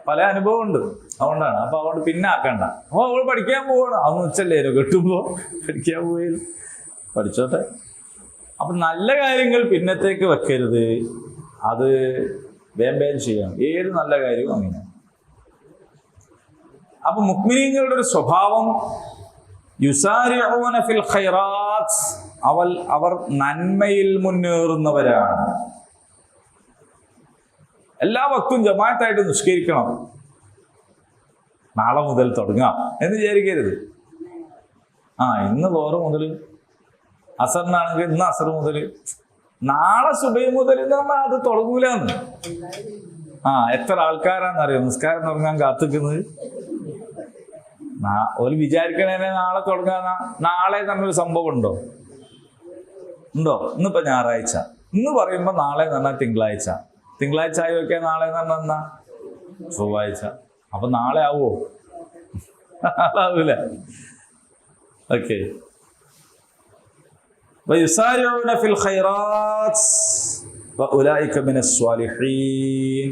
S1: പല അനുഭവം ഉണ്ട്, അതുകൊണ്ടാണ്. അപ്പൊ അതുകൊണ്ട് പിന്നാക്കണ്ട. അപ്പൊ അവൾ പഠിക്കാൻ പോകണം, അതൊന്നും ഉച്ചല്ലേനോ കെട്ടുമ്പോ പഠിക്കാൻ പോയാലും പഠിച്ചോട്ടെ. അപ്പൊ നല്ല കാര്യങ്ങൾ പിന്നത്തേക്ക് വെക്കരുത്, അത് വേഗം ചെയ്യണം. ഏത് നല്ല കാര്യവും അങ്ങനെ. അപ്പൊ മുഅ്മിനീങ്ങളുടെ ഒരു സ്വഭാവം യുസാരിഊന ഫിൽ ഖൈറാത്ത്, അവർ നന്മയിൽ മുന്നേറുന്നവരാണ്. എല്ലാ വക്തും ജമാഅത്തായിട്ട് നിസ്കരിക്കണം, നാളെ മുതൽ തുടങ്ങാം എന്ന് വിചാരിക്കരുത്. ഇന്ന് ലോറ് മുതൽ അസറിനാണെങ്കിൽ ഇന്ന് അസർ മുതൽ, നാളെ സുബഹി മുതൽ എന്ന് പറഞ്ഞാൽ അത് തുടങ്ങൂലെന്ന്. എത്ര ആൾക്കാരാന്നറിയോ നിസ്കാരം തുടങ്ങാൻ കാത്തിക്കുന്നത്. ഒരു വിചാരിക്കണേനെ നാളെ തുടങ്ങാൻ. നാളെ തന്നൊരു സംഭവം ഉണ്ടോ? ഇന്നിപ്പോ ഞായറാഴ്ച, ഇന്ന് പറയുമ്പോ നാളെ എന്ന് പറഞ്ഞാൽ തിങ്കളാഴ്ച, തിങ്കളാഴ്ച ആയി വെക്കാൻ നാളെ എന്ന് പറഞ്ഞാൽ എന്നാ ചൊവ്വാഴ്ച. അപ്പൊ നാളെ ആവോ? ആവൂല. ഓക്കെ. ويسارعون في الخيرات وأولئك من الصالحين.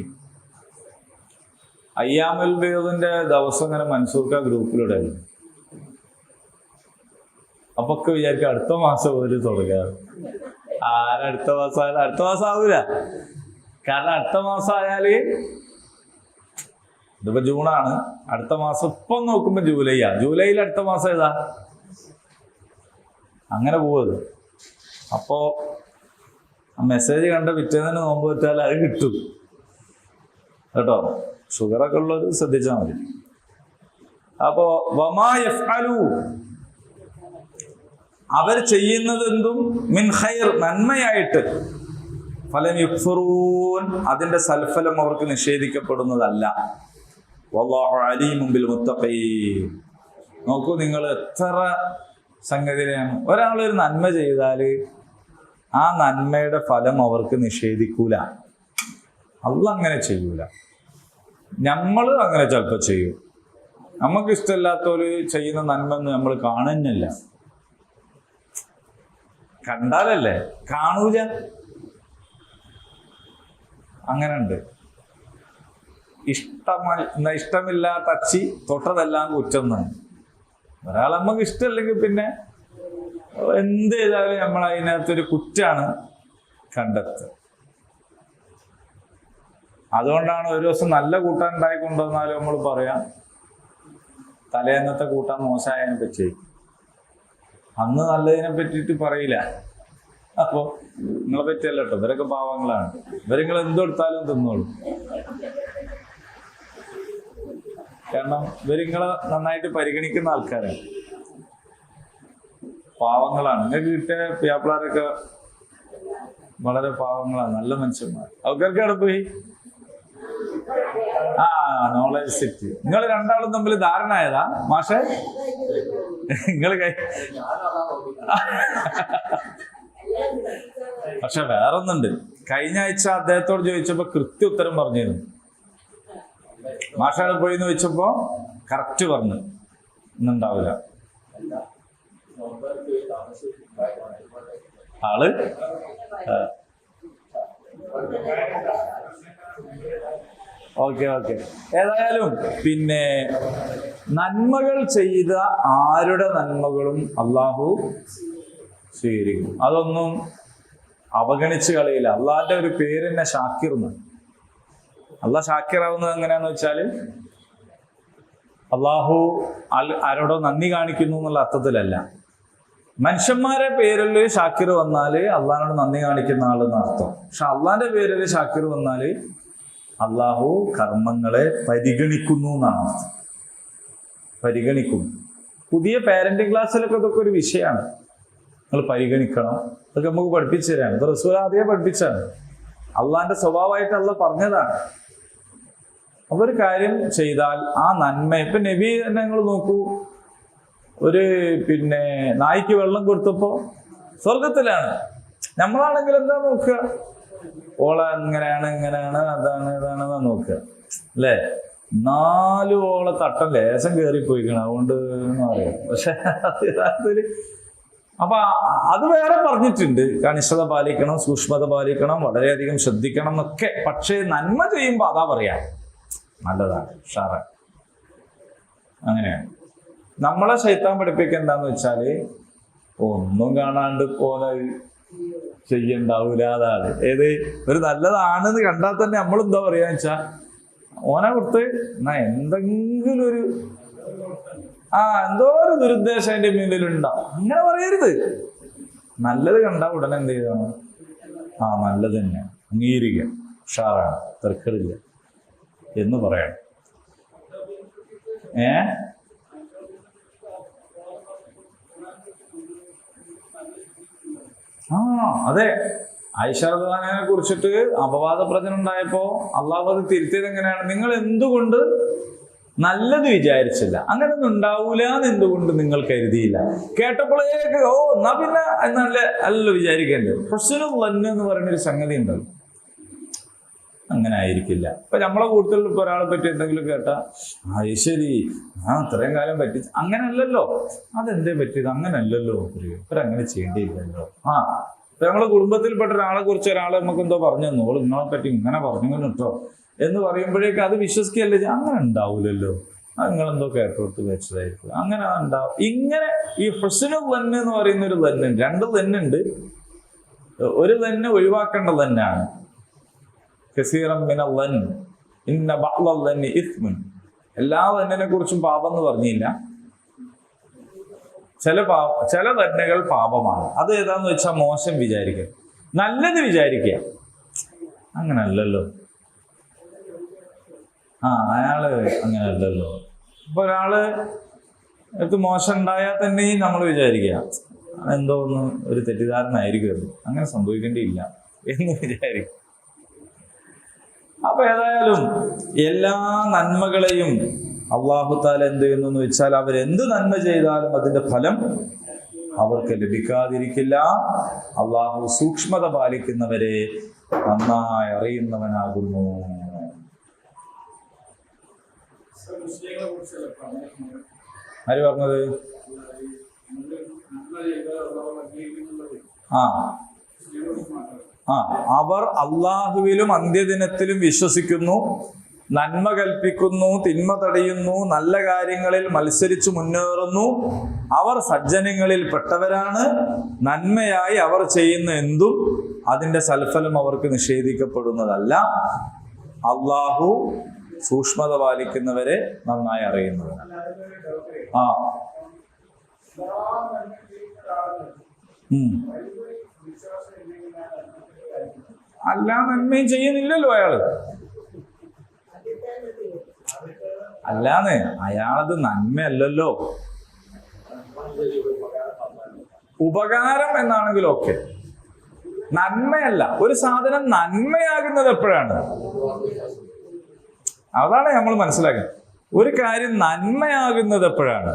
S1: അയ്യാമുൽ ബീദിന്റെ ദിവസം ഇങ്ങനെ മൻസൂർക്ക ഗ്രൂപ്പിലൂടെ അപ്പൊക്കെ വിചാരിക്കും അടുത്ത മാസം ഒരു തുടങ്ങുക. അടുത്ത മാസം ആവൂല. കാരണം അടുത്ത മാസം ആയാല് ഇതിപ്പോ ജൂണാണ്, അടുത്ത മാസം ഇപ്പം നോക്കുമ്പോ ജൂലൈയാ. ജൂലൈയിൽ അടുത്ത മാസം ഏതാ? അങ്ങനെ പോവത്. അപ്പോ മെസ്സേജ് കണ്ട പിറ്റേന്ന് നോമ്പ് വെച്ചാൽ അത് കിട്ടും കേട്ടോ. ഷുഗറൊക്കെ ഉള്ളവർ ശ്രദ്ധിച്ചാൽ മതി. അപ്പോ വമാ യഫ്അലു, അവർ ചെയ്യുന്നതെന്തും മിൻ ഖൈർ, നന്മയായിട്ട്, ഫലം യുക്ഫറൂൻ, അതിന്റെ സൽഫലം അവർക്ക് നിഷേധിക്കപ്പെടുന്നതല്ല. വല്ലാഹു അലീമുൻ ബിൽ മുത്തഖീൻ. നോക്കൂ നിങ്ങൾ എത്ര സംഗതിയാണ്. ഒരാളൊരു നന്മ ചെയ്താല് ആ നന്മയുടെ ഫലം അവർക്ക് നിഷേധിക്കൂല. അള്ളാഹ് അങ്ങനെ ചെയ്യൂല. നമ്മൾ അങ്ങനെ ചിലപ്പോൾ ചെയ്യും. നമുക്ക് ഇഷ്ടമില്ലാത്തവര് ചെയ്യുന്ന നന്മൊന്നും നമ്മൾ കാണുന്നില്ല. കണ്ടാലല്ലേ, കാണൂല. അങ്ങനെ ഉണ്ട്. ഇഷ്ടമില്ലാത്ത അച്ചി തൊട്ടതെല്ലാം കുറ്റം തന്നെ. ഒരാൾ നമുക്ക് ഇഷ്ടമല്ലെങ്കിൽ പിന്നെ എന്ത് ചെയ്താലും നമ്മൾ അതിനകത്തൊരു കുറ്റാണ് കണ്ടെത്തുക. അതുകൊണ്ടാണ് ഒരു ദിവസം നല്ല കൂട്ടാൻ ഉണ്ടായിക്കൊണ്ടുവന്നാലും നമ്മൾ പറയാം തലേന്നത്തെ കൂട്ടാൻ മോശമായതിനെ പറ്റി, അന്ന് നല്ലതിനെ പറ്റിയിട്ട് പറയില്ല. അപ്പോ നിങ്ങളെ പറ്റിയല്ല കേട്ടോ, ഇവരൊക്കെ പാവങ്ങളാണ്. ഇവരിങ്ങൾ എന്തെടുത്താലും തിന്നോളും. കാരണം ഇവരിങ്ങളെ നന്നായിട്ട് പരിഗണിക്കുന്ന ആൾക്കാരാണ്, പാവങ്ങളാണ്. നിങ്ങൾക്ക് കിട്ടിയ പിയാപ്പിളാരൊക്കെ വളരെ പാവങ്ങളാണ്, നല്ല മനുഷ്യന്മാർ. അവർക്ക് അവിടെ പോയി നോളജ് സിറ്റി. നിങ്ങൾ രണ്ടാളും തമ്മിൽ ധാരണ ആയതാ മാഷെ? നിങ്ങൾ പക്ഷെ വേറൊന്നുണ്ട്. കഴിഞ്ഞ ആഴ്ച അദ്ദേഹത്തോട് ചോദിച്ചപ്പോ കൃത്യ ഉത്തരം പറഞ്ഞിരുന്നു. മാഷാട് പോയിന്ന് ചോദിച്ചപ്പോ കറക്റ്റ് പറഞ്ഞു ഇന്നുണ്ടാവില്ല. ആള് ഓക്കെ. ഏതായാലും പിന്നെ നന്മകൾ ചെയ്ത ആരുടെ നന്മകളും അള്ളാഹു സ്വീകരിക്കും. അതൊന്നും അവഗണിച്ച് കളയില്ല. അള്ളാഹിന്റെ ഒരു പേര് തന്നെ ഷാക്കിർ എന്നാണ്. അള്ളാഹ് ഷാക്കിറാവുന്നത് എങ്ങനെയാന്ന് വെച്ചാല് അള്ളാഹു ആരോടോ നന്ദി കാണിക്കുന്നു എന്നുള്ള അർത്ഥത്തിലല്ല. മനുഷ്യന്മാരെ പേരിൽ ഷാക്കിർ വന്നാല് അള്ളാഹിനോട് നന്ദി കാണിക്കുന്ന ആളെന്ന് അർത്ഥം. പക്ഷെ അള്ളാഹിന്റെ പേരിൽ ഷാക്കിർ വന്നാല് അള്ളാഹു കർമ്മങ്ങളെ പരിഗണിക്കുന്നു എന്നാണ് അർത്ഥം. പരിഗണിക്കും. പുതിയ പാരന്റിങ് ക്ലാസ്സിലൊക്കെ ഇതൊക്കെ ഒരു വിഷയമാണ്. നിങ്ങൾ പരിഗണിക്കണം, അതൊക്കെ നമുക്ക് പഠിപ്പിച്ചു തരാണ്. ഇത് റസൂൽ ആദ്യമേ പഠിപ്പിച്ചാണ്, അള്ളാന്റെ സ്വഭാവമായിട്ട് അള്ളാഹ് പറഞ്ഞതാണ്. അപ്പൊ ഒരു കാര്യം ചെയ്താൽ ആ നന്മ, ഇപ്പൊ നബി തന്നെ നിങ്ങൾ നോക്കൂ, ഒരു നായ്ക്ക് വെള്ളം കൊടുത്തപ്പോ സ്വർഗത്തിലാണ്. നമ്മളാണെങ്കിൽ എന്താ നോക്കുക, ഓള ഇങ്ങനെയാണ് അതാണ് ഇതാണെന്നാ നോക്കുക അല്ലേ. 4 ഓള തട്ടം ലേശം കയറിപ്പോയിക്കണം, അതുകൊണ്ട് എന്ന് പറയാം. പക്ഷെ അപ്പൊ അത് വേറെ പറഞ്ഞിട്ടുണ്ട്, കണിഷ്ഠത പാലിക്കണം, സൂക്ഷ്മത പാലിക്കണം, വളരെയധികം ശ്രദ്ധിക്കണം എന്നൊക്കെ. പക്ഷേ നന്മ ചെയ്യുമ്പോ അതാ പറയാ നല്ലതാണ്, ഉഷാറാണ്. അങ്ങനെയാണ് നമ്മളെ ശൈത്താൻ പഠിപ്പിക്കുക. എന്താന്ന് വെച്ചാല് ഒന്നും കാണാണ്ട് പോലെ ചെയ്യണ്ടാവൂല. അതാണ് ഏത് ഒരു നല്ലതാണെന്ന് കണ്ടാൽ തന്നെ നമ്മളെന്താ പറയാന്ന് വെച്ചാ ഓനെ കൊടുത്ത് എന്തെങ്കിലും ഒരു എന്തോ ഒരു ദുരുദ്ദേശം അതിന്റെ മുന്നിലുണ്ടാവും. അങ്ങനെ പറയരുത്. നല്ലത് കണ്ടാൽ ഉടനെ എന്ത് ചെയ്യണം, നല്ലത് തന്നെ അംഗീകരിക്കുക, ഉഷാറാണ്, തർക്കടില്ല എന്ന് പറയണം. അതെ, ആയിഷ റളിയല്ലാഹുവിനെ കുറിച്ചിട്ട് അപവാദ പ്രചരണം ഉണ്ടായപ്പോ അള്ളാഹു അത് തിരുത്തിയത് എങ്ങനെയാണ്? നിങ്ങൾ എന്തുകൊണ്ട് നല്ലത് വിചാരിച്ചില്ല, അങ്ങനൊന്നും ഉണ്ടാവൂല എന്ന് എന്തുകൊണ്ട് നിങ്ങൾ കരുതിയില്ല? കേട്ടപ്പോഴേക്ക് എന്നാ പിന്നെ നല്ല അല്ലല്ലോ വിചാരിക്കേണ്ടത്. ഹുസ്നുൽ വന്ന് എന്ന് പറയുന്നൊരു സംഗതി ഉണ്ടല്ലോ, അങ്ങനെ ആയിരിക്കില്ല. ഇപ്പൊ നമ്മളെ കൂട്ടത്തിൽ ഇപ്പൊ ഒരാളെ പറ്റി എന്തെങ്കിലും കേട്ടാ ശരി, ഇത്രയും കാലം പറ്റിച്ച്, അങ്ങനെയല്ലല്ലോ. അതെന്തേ പറ്റിയത്? അങ്ങനെയല്ലല്ലോ, ഇവരങ്ങനെ ചെയ്യേണ്ടിയില്ലല്ലോ. ഇപ്പൊ നമ്മളെ കുടുംബത്തിൽപ്പെട്ട ഒരാളെ കുറിച്ച് ഒരാളെ നമുക്ക് എന്തോ പറഞ്ഞു തന്നു, നിങ്ങളെ പറ്റി ഇങ്ങനെ പറഞ്ഞു കേട്ടോ എന്ന് പറയുമ്പോഴേക്ക് അത് വിശ്വസിക്കുകയല്ലേ, അങ്ങനെ ഉണ്ടാവൂലല്ലോ, നിങ്ങളെന്തോ കേട്ടോട്ട് വെച്ചതായിരിക്കും, അങ്ങനെ ഉണ്ടാവും. ഇങ്ങനെ ഈ ഹുസ്നുൽ വന്ന് എന്ന് പറയുന്ന ഒരു തന്നുണ്ട്, 2 തന്നുണ്ട്. ഒരു തന്നെ ഒഴിവാക്കേണ്ട തന്നെയാണ്. കസീറൻ മിനൽ വന്ന് ഇന്ന ബഅ്ളൽ വന്നി ഇസ്മുൻ. എല്ലാ തന്നിനെ കുറിച്ചും പാപം എന്ന് പറഞ്ഞില്ല. ചില തന്നുകൾ പാപമാണ്. അത് ഏതാന്ന് വെച്ചാൽ മോശം വിചാരിക്കുക, നല്ലത് വിചാരിക്കുക. അങ്ങനല്ലല്ലോ, അയാള് അങ്ങനല്ലല്ലോ. ഇപ്പൊ ഒരാള് എടുത്ത് മോശം ഉണ്ടായാൽ തന്നെയും നമ്മൾ വിചാരിക്കുക അതെന്തോ ഒന്ന് ഒരു തെറ്റിദ്ധാരണ ആയിരിക്കും, അങ്ങനെ സംഭവിക്കേണ്ടിയില്ല എന്ന് വിചാരിക്കും. അപ്പൊ ഏതായാലും എല്ലാ നന്മകളെയും അള്ളാഹു താല എന്ത് ചെയ്യുന്നു എന്ന് വെച്ചാൽ അവരെന്ത് നന്മ ചെയ്താലും അതിന്റെ ഫലം അവർക്ക് ലഭിക്കാതിരിക്കില്ല. അള്ളാഹു സൂക്ഷ്മത പാലിക്കുന്നവരെ നന്നായി അറിയുന്നവനാകുന്നു. ആര് പറഞ്ഞത്? അവർ അള്ളാഹുവിലും അന്ത്യദിനത്തിലും വിശ്വസിക്കുന്നു, നന്മ കൽപ്പിക്കുന്നു, തിന്മ തടയുന്നു, നല്ല കാര്യങ്ങളിൽ മത്സരിച്ചു മുന്നേറുന്നു. അവർ സജ്ജനങ്ങളിൽ പെട്ടവരാണ്. നന്മയായി അവർ ചെയ്യുന്ന എന്തും അതിന്റെ സൽഫലം അവർക്ക് നിഷേധിക്കപ്പെടുന്നതല്ല. അള്ളാഹു സൂക്ഷ്മത പാലിക്കുന്നവരെ നന്നായി അറിയുന്നവരാണ്. എല്ലാ നന്മയും ചെയ്യുന്നില്ലല്ലോ അയാള്. അല്ലാന്ന് അയാളത് നന്മയല്ലല്ലോ, ഉപകാരം എന്നാണെങ്കിലും ഓക്കെ, നന്മയല്ല. ഒരു സാധനം നന്മയാകുന്നത് എപ്പോഴാണ്? അതാണ് നമ്മൾ മനസ്സിലാക്കുന്നത്. ഒരു കാര്യം നന്മയാകുന്നത് എപ്പോഴാണ്?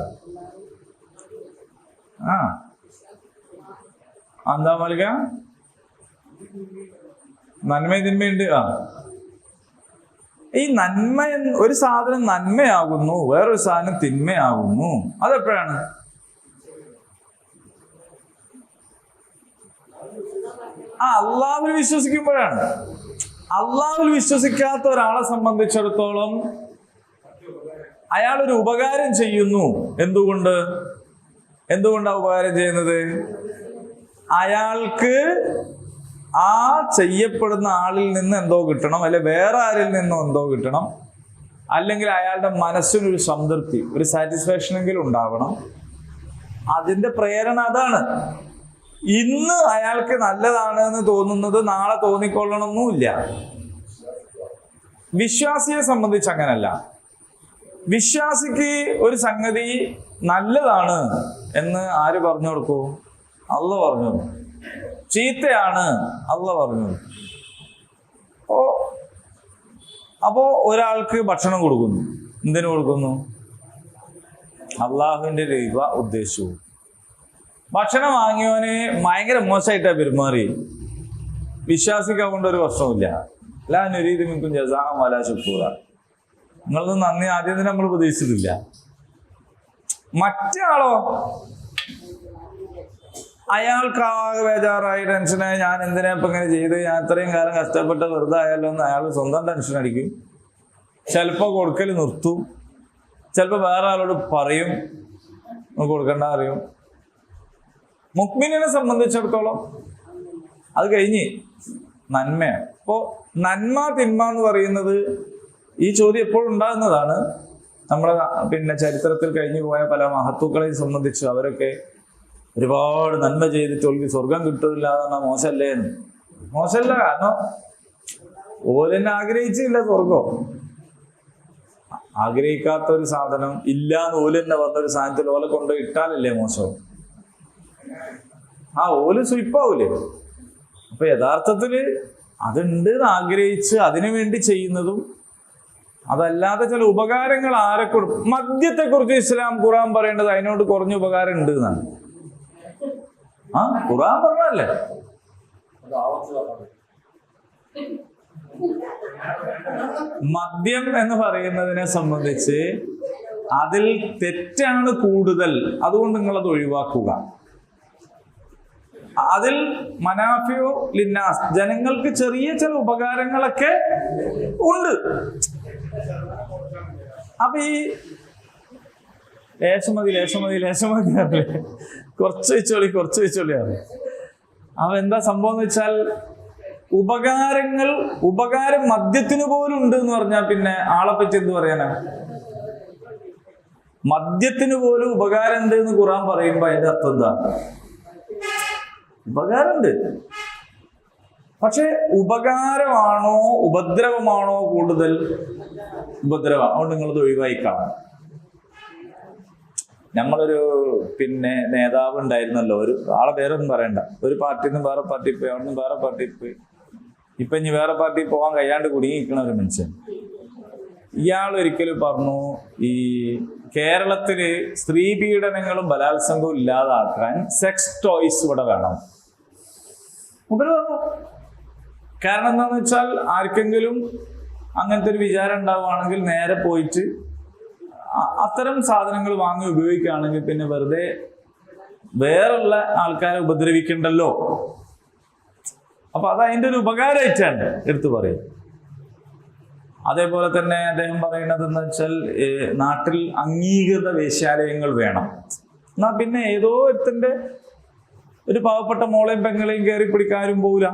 S1: എന്താ മൽക? നന്മയും തിന്മയുണ്ട്. ഈ നന്മ, ഒരു സാധനം നന്മയാകുന്നു, വേറൊരു സാധനം തിന്മയാകുന്നു, അതെപ്പോഴാണ്? അള്ളാഹുവിൽ വിശ്വസിക്കുമ്പോഴാണ്. അള്ളാഹുവിൽ വിശ്വസിക്കാത്ത ഒരാളെ സംബന്ധിച്ചിടത്തോളം അയാളൊരു ഉപകാരം ചെയ്യുന്നു. എന്തുകൊണ്ടാ ഉപകാരം ചെയ്യുന്നത്? അയാൾക്ക് ആ ചെയ്യപ്പെടുന്ന ആളിൽ നിന്ന് എന്തോ കിട്ടണം, അല്ലെ വേറെ ആരിൽ നിന്നോ എന്തോ കിട്ടണം, അല്ലെങ്കിൽ അയാളുടെ മനസ്സിനൊരു സംതൃപ്തി, ഒരു സാറ്റിസ്ഫാക്ഷനെങ്കിലും ഉണ്ടാവണം. അതിന്റെ പ്രേരണ അതാണ്. ഇന്ന് അയാൾക്ക് നല്ലതാണ് എന്ന് തോന്നുന്നത് നാളെ തോന്നിക്കൊള്ളണമെന്നില്ല. വിശ്വാസിയെ സംബന്ധിച്ച് അങ്ങനല്ല. വിശ്വാസിക്ക് ഒരു സംഗതി നല്ലതാണ് എന്ന് ആര് പറഞ്ഞു കൊടുക്കൂ? അള്ളാഹ് പറഞ്ഞു. ചീത്തയാണ് അള്ളാഹ് പറഞ്ഞു. അപ്പോ ഒരാൾക്ക് ഭക്ഷണം കൊടുക്കുന്നു. എന്തിനു കൊടുക്കുന്നു? അള്ളാഹുവിന്റെ രൂപ ഉദ്ദേശിച്ചു. ഭക്ഷണം വാങ്ങിയവന് ഭയങ്കര മോശമായിട്ടാ പെരുമാറി, വിശ്വാസിക്കാകൊണ്ട് ഒരു പ്രശ്നമില്ല. ലാ നുരീദു മിൻകും ജസാഅൻ വലാ ശുക്കൂറ. നിങ്ങളൊന്നും നന്ദി ആദ്യം തന്നെ നമ്മൾ പ്രതീക്ഷിച്ചിട്ടില്ല. മറ്റേ ആളോ, അയാൾക്കാകെ ബേജാറായി, ടെൻഷനായി, ഞാൻ എന്തിനാ ഇപ്പൊ ഇങ്ങനെ ചെയ്ത്, ഞാൻ ഇത്രയും കാലം കഷ്ടപ്പെട്ട് വെറുതെ ആയാലോ എന്ന് അയാൾ സ്വന്തം ടെൻഷൻ അടിക്കും. ചിലപ്പോ കൊടുക്കൽ നിർത്തും, ചിലപ്പോ വേറെ ആളോട് പറയും കൊടുക്കണ്ട അറിയും. മുഅ്മിനിനെ സംബന്ധിച്ചിടത്തോളം അത് കഴിഞ്ഞ് നന്മയാണ്. ഇപ്പോ നന്മ തിന്മ എന്ന് പറയുന്നത് ഈ ചോദ്യം എപ്പോഴും ഉണ്ടാകുന്നതാണ്. നമ്മളെ ചരിത്രത്തിൽ കഴിഞ്ഞു പോയ പല മഹത്തുക്കളെയും സംബന്ധിച്ച് അവരൊക്കെ ഒരുപാട് നന്മ ചെയ്തിട്ട് ഒളിക്ക് സ്വർഗം കിട്ടില്ല എന്നാ മോശമല്ലേ എന്ന്. മോശമല്ല, കാരണം ഓലെന്നെ ആഗ്രഹിച്ചില്ല സ്വർഗം. ആഗ്രഹിക്കാത്ത ഒരു സാധനം ഇല്ലാന്ന് ഓലെന്നെ വന്നൊരു സാധനത്തിൽ ഓലെ കൊണ്ട് ഇട്ടാലല്ലേ മോശം. ഓല് സ്വീപ്പാവൂലേ? അപ്പൊ യഥാർത്ഥത്തില് അതുണ്ട് ആഗ്രഹിച്ച് അതിനു വേണ്ടി ചെയ്യുന്നതും അതല്ലാതെ ചില ഉപകാരങ്ങൾ ആരെക്കൊടു. മദ്യത്തെ കുറിച്ച് ഇസ്ലാം ഖുർആൻ പറയേണ്ടത് അതിനോട് കുറഞ്ഞ ഉപകാരം ഉണ്ട് എന്നാണ്. ഖുർആൻ പറഞ്ഞല്ലേ. മദ്യം എന്ന് പറയുന്നതിനെ സംബന്ധിച്ച് അതിൽ തെറ്റാണ് കൂടുതൽ, അതുകൊണ്ട് നിങ്ങളത് ഒഴിവാക്കുക. അതിൽ മനാഫിഉ ലിന്നാസ്, ജനങ്ങൾക്ക് ചെറിയ ചില ഉപകാരങ്ങളൊക്കെ ഉണ്ട്. അപ്പൊ ഈ ലേശമതി കുറച്ച് വെച്ചോളിയാണ്. അപ്പൊ എന്താ സംഭവം എന്ന് വെച്ചാൽ ഉപകാരം മദ്യത്തിന് പോലും ഉണ്ട് എന്ന് പറഞ്ഞാൽ പിന്നെ ആളെ പറ്റി എന്ത് പറയാനാ? മദ്യത്തിന് പോലും ഉപകാരം ഉണ്ട് എന്ന് ഖുർആൻ പറയുമ്പോ അതിന്റെ അർത്ഥം എന്താ? ഉപകാരമുണ്ട്, പക്ഷെ ഉപകാരമാണോ ഉപദ്രവമാണോ കൂടുതൽ? ഉപദ്രവം. അതുകൊണ്ട് നിങ്ങളത് ഒഴിവായിക്കാണും. നമ്മളൊരു നേതാവ് ഉണ്ടായിരുന്നല്ലോ, ഒരു ആളെ പേരൊന്നും പറയണ്ട, ഒരു പാർട്ടിയിൽ നിന്ന് വേറെ പാർട്ടി പോയി, അവിടെ നിന്ന് വേറെ പാർട്ടിയിൽ പോയി, ഇപ്പൊ ഇനി വേറെ പാർട്ടി പോകാൻ കഴിയാണ്ട് കുടുങ്ങിയിരിക്കണ ഒരു മനുഷ്യൻ. ഇയാൾ ഒരിക്കലും പറഞ്ഞു, ഈ കേരളത്തില് സ്ത്രീ പീഡനങ്ങളും ബലാത്സംഗവും ഇല്ലാതാക്കാൻ സെക്സ് ടോയ്സ് ഇവിടെ വേണം. ഉപരി പറഞ്ഞു. കാരണം എന്താന്ന് വെച്ചാൽ ആർക്കെങ്കിലും അങ്ങനത്തെ ഒരു വിചാരം ഉണ്ടാവുകയാണെങ്കിൽ നേരെ പോയിട്ട് അത്തരം സാധനങ്ങൾ വാങ്ങി ഉപയോഗിക്കുകയാണെങ്കിൽ പിന്നെ വെറുതെ വേറുള്ള ആൾക്കാരെ ഉപദ്രവിക്കണ്ടല്ലോ. അപ്പൊ അത് അതിൻ്റെ ഒരു ഉപകാരമായിട്ടാണ് എടുത്തു പറയും. അതേപോലെ തന്നെ അദ്ദേഹം പറയുന്നത് എന്ന് വെച്ചാൽ നാട്ടിൽ അംഗീകൃത വേശ്യാലയങ്ങൾ വേണം. എന്നാ പിന്നെ ഏതോ ഒരുത്തന്റെ ഒരു പാവപ്പെട്ട മോളെയും പെങ്ങളെയും കയറി പിടിക്കാനും പോവില്ല.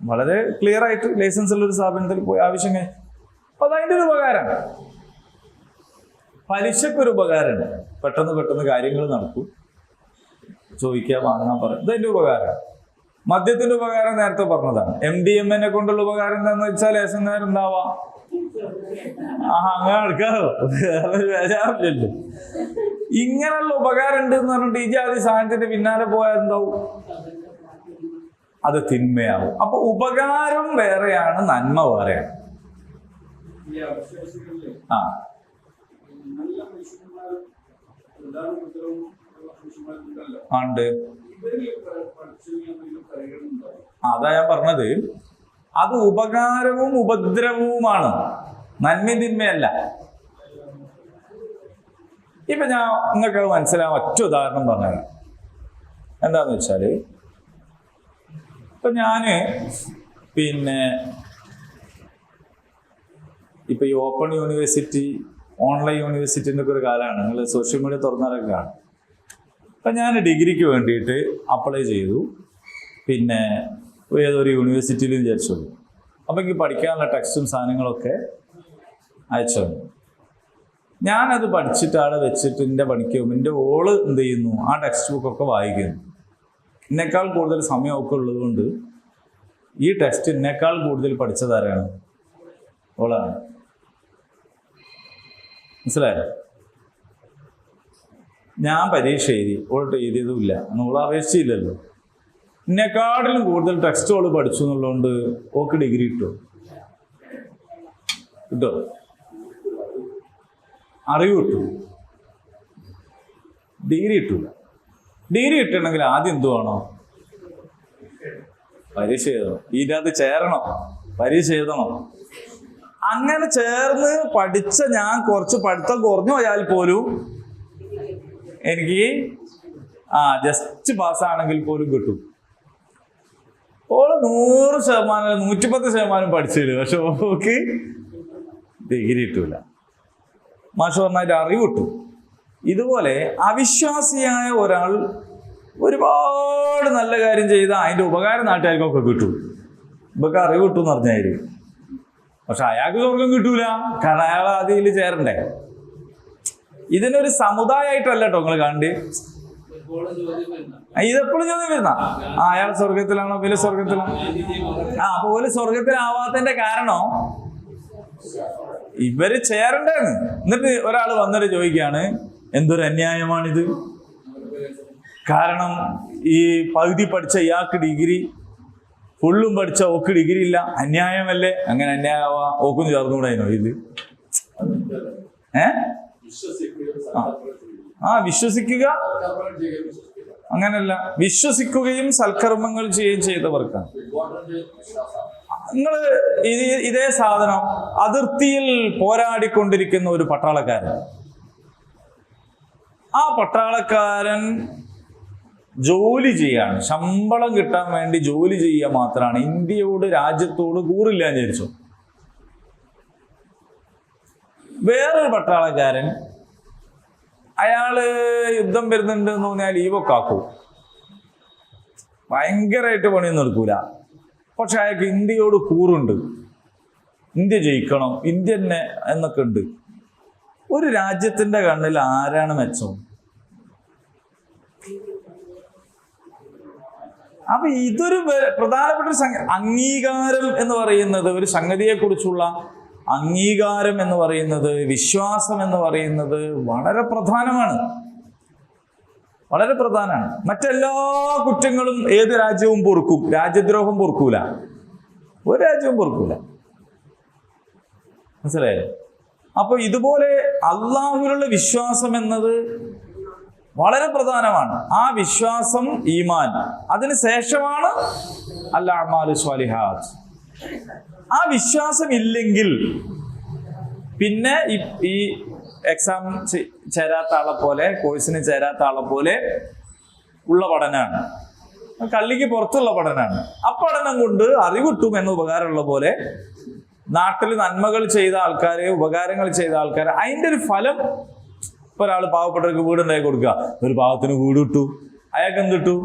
S1: വളരെ ക്ലിയർ ആയിട്ട് ലൈസൻസ് ഉള്ള ഒരു സ്ഥാപനത്തിൽ പോയി ആവശ്യം കഴിഞ്ഞു. അപ്പൊ അതതിൻ്റെ ഒരു ഉപകാരമാണ്. പലിശക്കൊരു ഉപകാരമാണ്. പെട്ടെന്ന് കാര്യങ്ങൾ നടക്കും. ചോദിക്കുക, വാങ്ങാൻ പറയും. ഇതെന്റെ ഉപകാരമാണ്. മദ്യത്തിന്റെ ഉപകാരം നേരത്തെ പറഞ്ഞതാണ്. MDMA കൊണ്ടുള്ള ഉപകാരം എന്താന്ന് വെച്ചാൽ ലേശം നേരം ഉണ്ടാവാം. അങ്ങനെ എടുക്കാറോ? വേജാറില്ലല്ലോ. ഇങ്ങനെയുള്ള ഉപകാരം ഉണ്ട് എന്ന് പറഞ്ഞിട്ട് ഈ ജാതി സാധനത്തിന്റെ പിന്നാലെ പോയാൽ എന്താവും? അത് തിന്മയാവും. അപ്പൊ ഉപകാരം വേറെയാണ്, നന്മ വേറെയാണ്. ഉണ്ട്. അതാ ഞാൻ പറഞ്ഞത്, അത് ഉപകാരവും ഉപദ്രവവുമാണ്, നന്മയും തിന്മയല്ല. ഇപ്പൊ ഞാൻ നിങ്ങൾക്ക് മനസ്സിലാവാൻ ഒറ്റ ഉദാഹരണം പറഞ്ഞത് എന്താന്ന് വെച്ചാല്, ഇപ്പൊ ഞാന് ഇപ്പൊ ഈ ഓപ്പൺ യൂണിവേഴ്സിറ്റി, ഓൺലൈൻ യൂണിവേഴ്സിറ്റിന്റെ ഒക്കെ ഒരു കാലമാണ്. നിങ്ങൾ സോഷ്യൽ മീഡിയ തുറന്നാലൊക്കെ കാണും. അപ്പൊ ഞാൻ ഡിഗ്രിക്ക് വേണ്ടിയിട്ട് അപ്ലൈ ചെയ്തു. ഏതൊരു യൂണിവേഴ്സിറ്റിയിൽ വിചാരിച്ചു. അപ്പൊ എനിക്ക് പഠിക്കാനുള്ള ടെക്സ്റ്റും സാധനങ്ങളൊക്കെ അയച്ചു. ഞാനത് പഠിച്ചിട്ട് ആളെ വെച്ചിട്ട് എൻ്റെ പണിക്കും എൻ്റെ ഓള് എന്ത് ചെയ്യുന്നു, ആ ടെക്സ്റ്റ് ബുക്കൊക്കെ വായിക്കുന്നു. എന്നെക്കാൾ കൂടുതൽ സമയമൊക്കെ ഉള്ളത് കൊണ്ട് ഈ ടെക്സ്റ്റ് എന്നെക്കാൾ കൂടുതൽ പഠിച്ചതാരാണ്? ഓളാണ്. മനസ്സിലായോ? ഞാൻ പരീക്ഷ എഴുതി, ഓൾട്ട് എഴുതിയതുമില്ല, നമ്മൾ അപേക്ഷിച്ചില്ലല്ലോ. എന്നെക്കാട്ടിലും കൂടുതൽ ടെക്സ്റ്റുകൾ പഠിച്ചു എന്നുള്ളതുകൊണ്ട് ഓക്ക് ഡിഗ്രി കിട്ടുമോ? കിട്ടോ? അറിവ് കിട്ടും, ഡിഗ്രി കിട്ടൂല. ഡിഗ്രി കിട്ടണമെങ്കിൽ ആദ്യം എന്ത് വേണോ? പരീക്ഷ എഴുതണം, ഇതിനകത്ത് ചേരണം, പരീക്ഷ എഴുതണം. അങ്ങനെ ചേർന്ന് പഠിച്ച ഞാൻ കുറച്ച് പഠിത്തം കുറഞ്ഞു പോയാൽ പോലും എനിക്ക് ജസ്റ്റ് പാസ്സാണെങ്കിൽ പോലും കിട്ടും. ഓള് 100%, 110% പഠിച്ചില്ല, പക്ഷെ ഓക്ക് ഡിഗ്രി കിട്ടൂല. മാഷ് പറഞ്ഞാൽ അറിവ് കിട്ടും. ഇതുപോലെ അവിശ്വാസിയായ ഒരാൾ ഒരുപാട് നല്ല കാര്യം ചെയ്താൽ അതിൻ്റെ ഉപകാരം നാട്ടുകാർക്കൊക്കെ കിട്ടും. ഇപ്പൊക്കെ അറിവ് കിട്ടും എന്ന് പറഞ്ഞാൽ, പക്ഷെ അയാൾക്ക് സ്വർഗം കിട്ടൂല, കാരണം അയാൾ അതിൽ ചേരണ്ടേ. ഇതിനൊരു സമുദായമായിട്ടല്ല കേട്ടോ നിങ്ങൾ കണ്ട്. ഇതെപ്പോഴും ചോദ്യം വരുന്ന അയാൾ സ്വർഗത്തിലാണോ, വലിയ സ്വർഗത്തിലാണോ? അപ്പൊ ഓല് സ്വർഗത്തിലാവാത്തതിന്റെ കാരണം ഇവര് ചേരണ്ടേന്ന്. എന്നിട്ട് ഒരാൾ വന്നിട്ട് ചോദിക്കുകയാണ്, എന്തൊരു അന്യായമാണിത്, കാരണം ഈ പകുതി പഠിച്ച ഇയാൾക്ക് ഡിഗ്രി, ഫുള്ളും പഠിച്ച ഓക്ക് ഡിഗ്രി ഇല്ല, അന്യായമല്ലേ? അങ്ങനെ അന്യായമാവാ? ഓക്കും ചേർന്നുകൂടായിനോ ഇത്? വിശ്വസിക്കുക, അങ്ങനല്ല, വിശ്വസിക്കുകയും സൽക്കർമ്മങ്ങൾ ചെയ്യുകയും ചെയ്തവർക്കാണ്. നിങ്ങള് ഇതേ സാധനം അതിർത്തിയിൽ പോരാടിക്കൊണ്ടിരിക്കുന്ന ഒരു പട്ടാളക്കാരൻ, ആ പട്ടാളക്കാരൻ ജോലി ചെയ്യാണ്, ശമ്പളം കിട്ടാൻ വേണ്ടി ജോലി ചെയ്യുക മാത്രമാണ്, ഇന്ത്യയോട് രാജ്യത്തോട് കൂറില്ല എന്ന് വിചാരിച്ചു. വേറൊരു പട്ടാളക്കാരൻ അയാള് യുദ്ധം വരുന്നുണ്ട് എന്ന് തോന്നിയാൽ ലീവൊക്കെ ആക്കും, ഭയങ്കരമായിട്ട് പണിയൊന്നും എടുക്കൂല, പക്ഷെ അയാൾക്ക് ഇന്ത്യയോട് കൂറുണ്ട്, ഇന്ത്യ ജയിക്കണം, ഇന്ത്യ തന്നെ എന്നൊക്കെ ഉണ്ട്. ഒരു രാജ്യത്തിന്റെ കണ്ണിൽ ആരാണ് മെച്ചം? അപ്പൊ ഇതൊരു പ്രധാനപ്പെട്ട ഒരു അംഗീകാരം എന്ന് പറയുന്നത്, ഒരു സംഗതിയെ കുറിച്ചുള്ള അംഗീകാരം എന്ന് പറയുന്നത്, വിശ്വാസം എന്ന് പറയുന്നത് വളരെ പ്രധാനമാണ്, വളരെ പ്രധാനമാണ്. മറ്റെല്ലാ കുറ്റങ്ങളും ഏത് രാജ്യവും പൊറുക്കും, രാജ്യദ്രോഹം പൊറുക്കൂല, ഒരു രാജ്യവും പൊറുക്കൂല. മനസ്സിലായോ? അപ്പൊ ഇതുപോലെ അള്ളാഹുവിലുള്ള വിശ്വാസം എന്നത് വളരെ പ്രധാനമാണ്. ആ വിശ്വാസം ഈമാൻ, അതിന് ശേഷമാണ് അൽ അഅ്മാലു സ്വാലിഹാത്ത്. ആ വിശ്വാസം ഇല്ലെങ്കിൽ പിന്നെ ഈ എക്സാം ചേരാത്ത ആളെ പോലെ, കോഴ്സിന് ചേരാത്ത ആളെ പോലെ ഉള്ള പഠനമാണ്, കള്ളിക്ക് പുറത്തുള്ള പഠനമാണ്. അപ്പഠനം കൊണ്ട് അറിവ് കിട്ടും എന്ന ഉപകാരമുള്ള പോലെ നാട്ടിൽ നന്മകൾ ചെയ്ത ആൾക്കാര്, ഉപകാരങ്ങൾ ചെയ്ത ആൾക്കാർ, അതിൻ്റെ ഒരു ഫലം. ഇപ്പൊ ഒരാൾ പാവപ്പെട്ടവർക്ക് വീടുണ്ടാക്കി കൊടുക്കുക, ഒരു പാവത്തിന് വീട് കിട്ടു, അയാൾക്ക് എന്ത് കിട്ടു?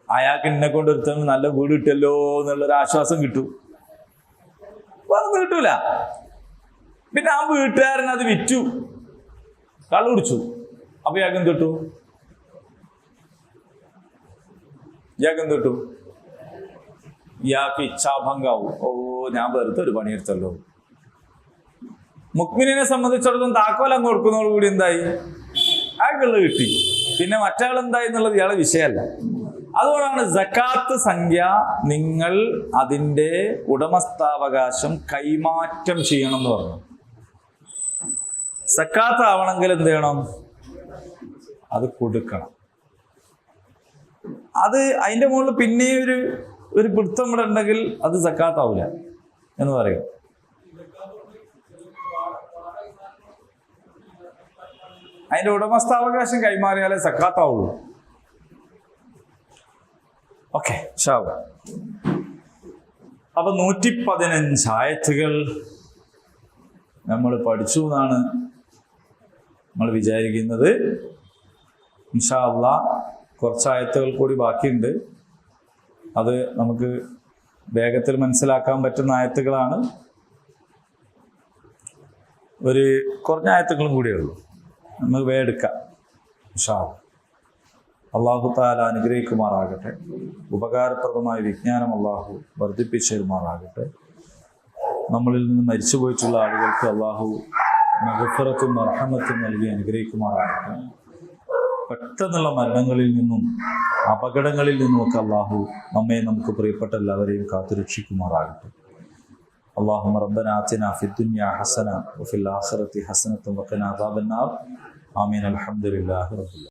S1: അയാൾക്ക് എന്നെ കൊണ്ട് ഒരുത്തന് നല്ല വീട് കിട്ടല്ലോ എന്നുള്ളൊരു ആശ്വാസം കിട്ടും, വേറെ കിട്ടൂല. പിന്നെ ആ വീട്ടുകാരൻ അത് വിറ്റു, കള്ളു കുടിച്ചു, അപ്പൊ ഇയാൾക്ക് എന്ത് കിട്ടു? ഇയാൾക്ക് എന്ത് കിട്ടും? ഇയാൾക്ക് ഇച്ഛാഭംഗാവും. ഓ, ഞാൻ വെറുതെ ഒരു പണിയെടുത്തല്ലോ. മുക്മിനെ സംബന്ധിച്ചിടത്തോളം താക്കോലം കൊടുക്കുന്നതോടുകൂടി എന്തായി? അയാൾക്കുള്ളത് കിട്ടി. പിന്നെ മറ്റാൾ എന്തായി എന്നുള്ളത് ഇയാളെ വിഷയമല്ല. അതുകൊണ്ടാണ് സക്കാത്ത് സംഖ്യ നിങ്ങൾ അതിൻ്റെ ഉടമസ്ഥാവകാശം കൈമാറ്റം ചെയ്യണം എന്ന് പറഞ്ഞു. സക്കാത്ത് ആവണമെങ്കിൽ എന്ത് ചെയ്യണം? അത് കൊടുക്കണം. അത് അതിൻ്റെ മുകളിൽ പിന്നെ ഒരു പിടുത്തം ഇവിടെ ഉണ്ടെങ്കിൽ അത് സക്കാത്താവില്ല എന്ന് പറയും. അതിന്റെ ഉടമസ്ഥാവകാശം കൈമാറിയാലേ സക്കാത്താവുള്ളൂ. ഓക്കെ, അപ്പൊ 115 ആയത്തുകൾ നമ്മൾ പഠിച്ചു എന്നാണ് നമ്മൾ വിചാരിക്കുന്നത്. ഇൻഷാ അല്ലാഹ് കുറച്ച് ആയത്തുകൾ കൂടി ബാക്കിയുണ്ട്. അത് നമുക്ക് വേഗത്തിൽ മനസ്സിലാക്കാൻ പറ്റുന്ന ആയത്തുകളാണ്. ഒരു കുറഞ്ഞ ആയത്തുകളും കൂടിയേ ഉള്ളൂ, നമുക്ക് വേഗെടുക്കാം. ഇൻഷാ അല്ലാഹ് അല്ലാഹു തആല അനുഗ്രഹിക്കുമാറാകട്ടെ. ഉപകാരപ്രദമായ വിജ്ഞാനം അല്ലാഹു വർദ്ധിപ്പിച്ചു തരുമാറാകട്ടെ. നമ്മളിൽ നിന്ന് മരിച്ചു പോയിട്ടുള്ള ആളുകൾക്ക് അല്ലാഹു മഗ്ഫിറത്തും റഹ്മത്തും നൽകി അനുഗ്രഹിക്കുമാറാകട്ടെ. പെട്ടെന്നുള്ള മരണങ്ങളിൽ നിന്നും അപകടങ്ങളിൽ നിന്നുമൊക്കെ അള്ളാഹു നമ്മെ നമുക്ക് പ്രിയപ്പെട്ട എല്ലാവരെയും കാത്തുരക്ഷിക്കുമാറാകട്ടെ. اللهم ربنا آتنا في الدنيا حسنة وفي الآخرة حسنة وقنا عذاب النار. آمين. الحمد لله رب العالمين.